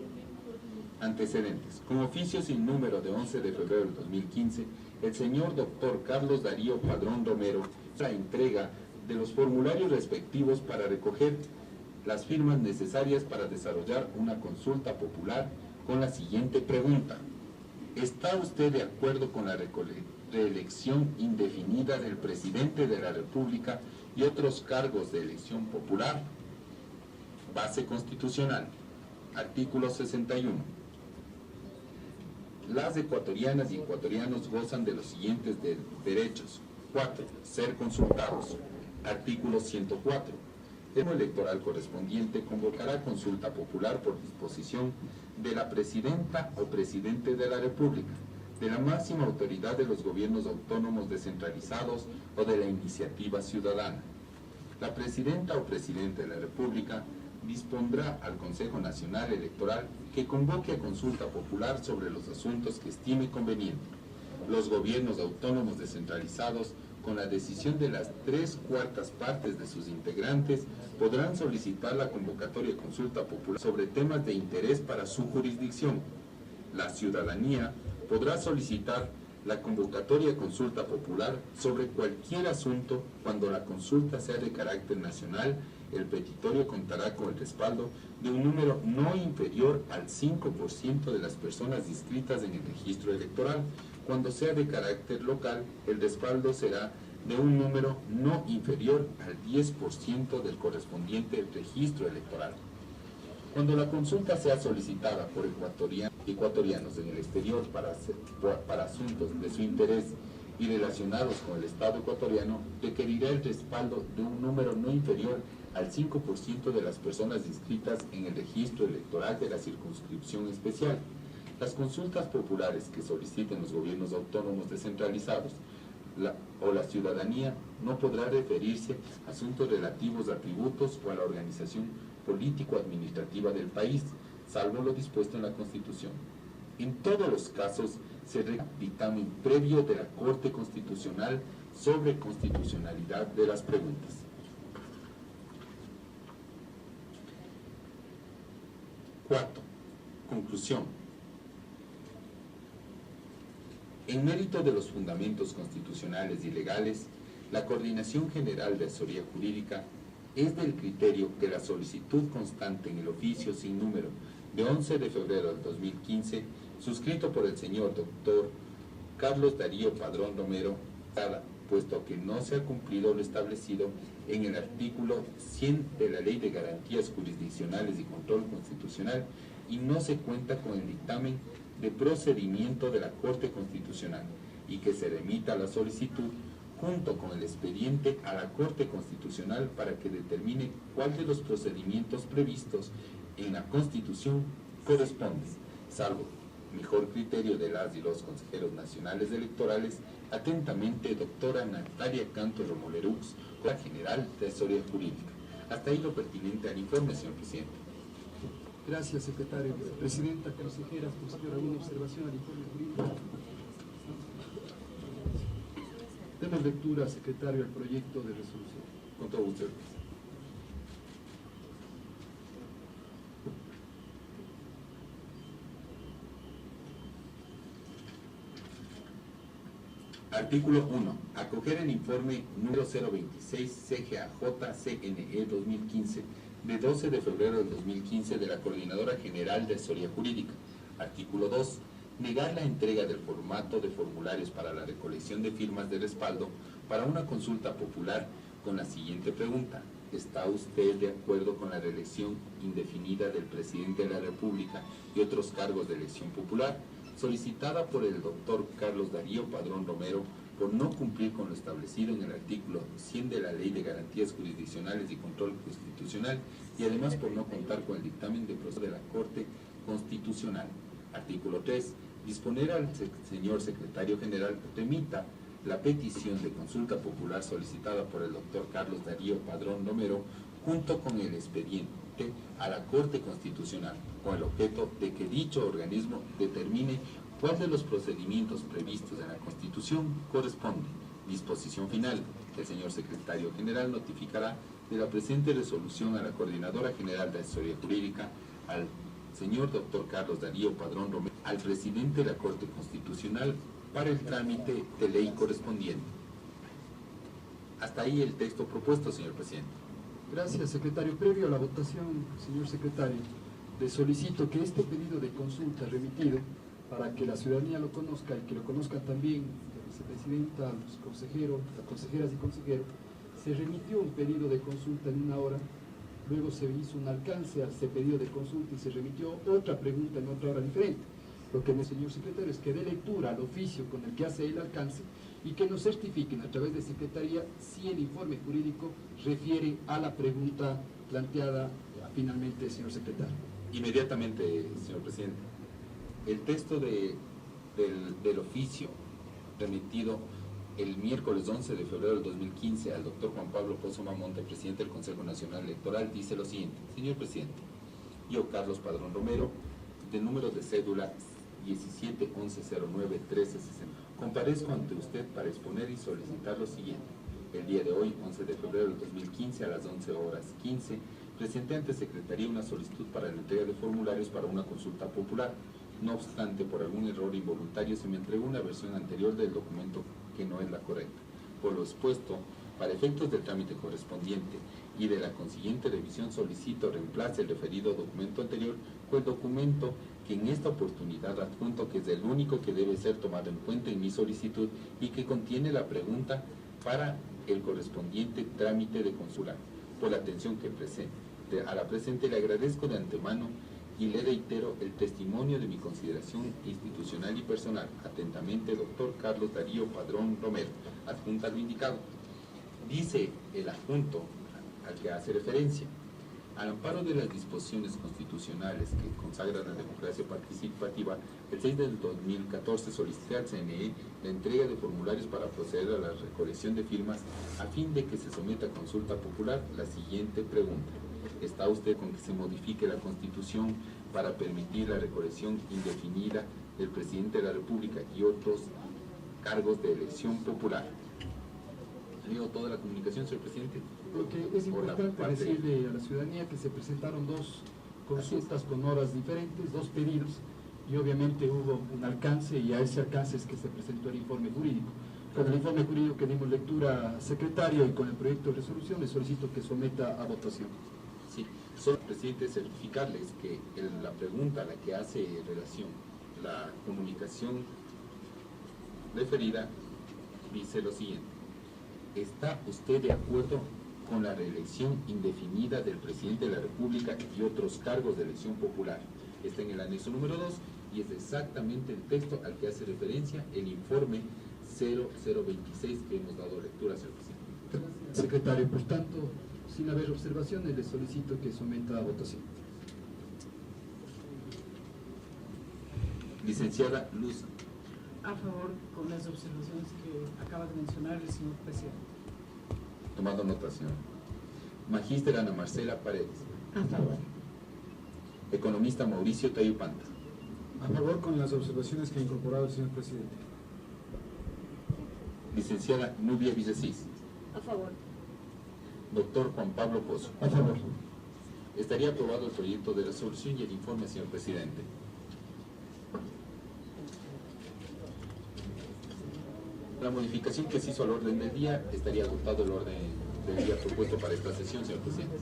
Antecedentes. Con oficio sin número de 11 de febrero del 2015, el señor doctor Carlos Darío Padrón Romero la entrega de los formularios respectivos para recoger las firmas necesarias para desarrollar una consulta popular con la siguiente pregunta. ¿Está usted de acuerdo con la reelección indefinida del presidente de la República y otros cargos de elección popular? Base constitucional. Artículo 61. Las ecuatorianas y ecuatorianos gozan de los siguientes derechos. 4. Ser consultados. Artículo 104. El órgano electoral correspondiente convocará consulta popular por disposición de la presidenta o presidente de la República, de la máxima autoridad de los gobiernos autónomos descentralizados o de la iniciativa ciudadana. La presidenta o presidente de la República dispondrá al Consejo Nacional Electoral que convoque a consulta popular sobre los asuntos que estime conveniente. Los gobiernos autónomos descentralizados, con la decisión de las 3/4 partes de sus integrantes, podrán solicitar la convocatoria de consulta popular sobre temas de interés para su jurisdicción. La ciudadanía podrá solicitar la convocatoria de consulta popular sobre cualquier asunto cuando la consulta sea de carácter nacional. El petitorio contará con el respaldo de un número no inferior al 5% de las personas inscritas en el registro electoral. Cuando sea de carácter local, el respaldo será de un número no inferior al 10% del correspondiente registro electoral. Cuando la consulta sea solicitada por ecuatorianos en el exterior para asuntos de su interés y relacionados con el Estado ecuatoriano, requerirá el respaldo de un número no inferior al 5% de las personas inscritas en el registro electoral de la circunscripción especial. Las consultas populares que soliciten los gobiernos autónomos descentralizados o la ciudadanía no podrá referirse a asuntos relativos a tributos o a la organización político-administrativa del país, salvo lo dispuesto en la Constitución. En todos los casos se requiere dictamen previo de la Corte Constitucional sobre constitucionalidad de las preguntas. Conclusión. En mérito de los fundamentos constitucionales y legales, la Coordinación General de Asesoría Jurídica es del criterio que la solicitud constante en el oficio sin número de 11 de febrero del 2015, suscrito por el señor doctor Carlos Darío Padrón Romero, puesto que no se ha cumplido lo establecido en el artículo 100 de la Ley de Garantías Jurisdiccionales y Control Constitucional y no se cuenta con el dictamen de procedimiento de la Corte Constitucional y que se remita la solicitud junto con el expediente a la Corte Constitucional para que determine cuál de los procedimientos previstos en la Constitución corresponde, salvo mejor criterio de las y los consejeros nacionales electorales. Atentamente, doctora Natalia Canto Romolerux, la General de Asesoría Jurídica. Hasta ahí lo pertinente al informe, señor presidente. Gracias, secretario. Presidenta, consejeras, consejero, ¿alguna observación al informe jurídico? Demos lectura, secretario, al proyecto de resolución. Con todo gusto. Artículo 1. Acoger el informe número 026 CGAJ-CNE 2015 de 12 de febrero del 2015 de la Coordinadora General de Asesoría Jurídica. Artículo 2. Negar la entrega del formato de formularios para la recolección de firmas de respaldo para una consulta popular con la siguiente pregunta. ¿Está usted de acuerdo con la reelección indefinida del presidente de la República y otros cargos de elección popular? Solicitada por el doctor Carlos Darío Padrón Romero por no cumplir con lo establecido en el artículo 100 de la Ley de Garantías Jurisdiccionales y Control Constitucional y además por no contar con el dictamen de proceso de la Corte Constitucional. Artículo 3. Disponer al señor secretario general remita la petición de consulta popular solicitada por el doctor Carlos Darío Padrón Romero junto con el expediente a la Corte Constitucional, con el objeto de que dicho organismo determine cuál de los procedimientos previstos en la Constitución corresponde. Disposición final. El señor secretario general notificará de la presente resolución a la Coordinadora General de Asesoría Jurídica, al señor doctor Carlos Darío Padrón Romero, al presidente de la Corte Constitucional para el trámite de ley correspondiente. Hasta ahí el texto propuesto, señor presidente. Gracias, secretario. Previo a la votación, señor secretario, le solicito que este pedido de consulta remitido, para que la ciudadanía lo conozca y que lo conozcan también la vicepresidenta, los consejeros, las consejeras y consejeros, se remitió un pedido de consulta en una hora, luego se hizo un alcance a ese pedido de consulta y se remitió otra pregunta en otra hora diferente. Lo que el señor secretario es que dé lectura al oficio con el que hace el alcance y que nos certifiquen a través de Secretaría si el informe jurídico refiere a la pregunta planteada finalmente, señor secretario. Inmediatamente, señor presidente. El texto del oficio remitido el miércoles 11 de febrero del 2015 al doctor Juan Pablo Pozo Mamonte, presidente del Consejo Nacional Electoral, dice lo siguiente. Señor presidente, yo, Carlos Padrón Romero, de número de cédula 17-1109-1360, comparezco ante usted para exponer y solicitar lo siguiente. El día de hoy, 11 de febrero del 2015, a las 11:15, presenté ante Secretaría una solicitud para la entrega de formularios para una consulta popular. No obstante, por algún error involuntario se me entregó una versión anterior del documento que no es la correcta. Por lo expuesto, para efectos del trámite correspondiente y de la consiguiente revisión, solicito reemplace el referido documento anterior con el documento que en esta oportunidad adjunto, que es el único que debe ser tomado en cuenta en mi solicitud y que contiene la pregunta para el correspondiente trámite de consular. Por la atención que a la presente le agradezco de antemano y le reitero el testimonio de mi consideración institucional y personal. Atentamente, doctor Carlos Darío Padrón Romero, adjunta lo indicado. Dice el adjunto al que hace referencia: al amparo de las disposiciones constitucionales que consagran la democracia participativa, el 6 del 2014 solicité al CNE la entrega de formularios para proceder a la recolección de firmas a fin de que se someta a consulta popular la siguiente pregunta. ¿Está usted con que se modifique la Constitución para permitir la recolección indefinida del presidente de la República y otros cargos de elección popular? Leo toda la comunicación, señor presidente. Porque es importante decirle a la ciudadanía que se presentaron dos consultas con horas diferentes, 2 pedidos, y obviamente hubo un alcance, y a ese alcance es que se presentó el informe jurídico. Con el informe jurídico que dimos lectura, secretario, y con el proyecto de resolución, le solicito que someta a votación. Sí, solo, presidente, certificarles que la pregunta a la que hace relación la comunicación referida dice lo siguiente: ¿está usted de acuerdo con la reelección indefinida del presidente de la República y otros cargos de elección popular? Está en el anexo número 2 y es exactamente el texto al que hace referencia el informe 0026 que hemos dado lectura, señor presidente. Secretario, por tanto, sin haber observaciones, le solicito que someta a votación. Licenciada Luz. A favor con las observaciones que acaba de mencionar el señor presidente. Tomando nota, señor. Magíster Ana Marcela Paredes. A favor. Economista Mauricio Tayupanta. A favor con las observaciones que ha incorporado el señor presidente. Licenciada Nubia Villasís. A favor. Doctor Juan Pablo Pozo. A favor. Estaría aprobado el proyecto de resolución y el informe, señor presidente. La modificación que se hizo al orden del día, estaría agotado el orden del día propuesto para esta sesión, señor presidente.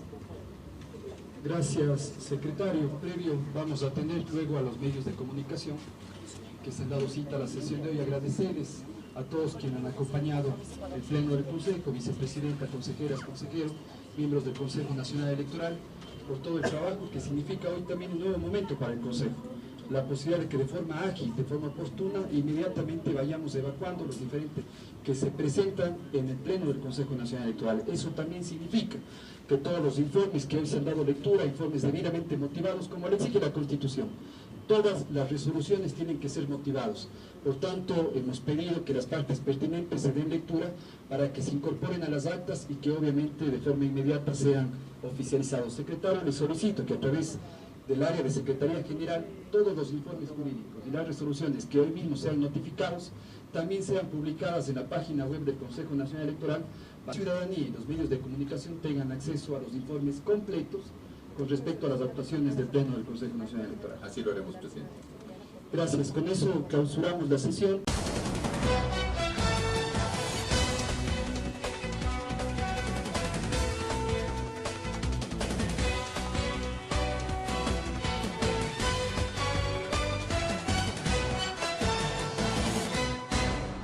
Gracias, secretario. Previo vamos a atender luego a los medios de comunicación que se han dado cita a la sesión de hoy. Agradecerles a todos quienes han acompañado el Pleno del Consejo, vicepresidenta, consejeras, consejeros, miembros del Consejo Nacional Electoral, por todo el trabajo que significa hoy también un nuevo momento para el Consejo. La posibilidad de que de forma ágil, de forma oportuna, inmediatamente vayamos evacuando los diferentes que se presentan en el Pleno del Consejo Nacional Electoral. Eso también significa que todos los informes que hoy se han dado lectura, informes debidamente motivados, como le exige la Constitución, todas las resoluciones tienen que ser motivados. Por tanto, hemos pedido que las partes pertinentes se den lectura para que se incorporen a las actas y que obviamente de forma inmediata sean oficializados. Secretario, le solicito que a través del área de Secretaría General, todos los informes jurídicos y las resoluciones que hoy mismo sean notificados, también sean publicadas en la página web del Consejo Nacional Electoral, para que la ciudadanía y los medios de comunicación tengan acceso a los informes completos con respecto a las actuaciones del Pleno del Consejo Nacional Electoral. Así lo haremos, presidente. Gracias. Con eso clausuramos la sesión.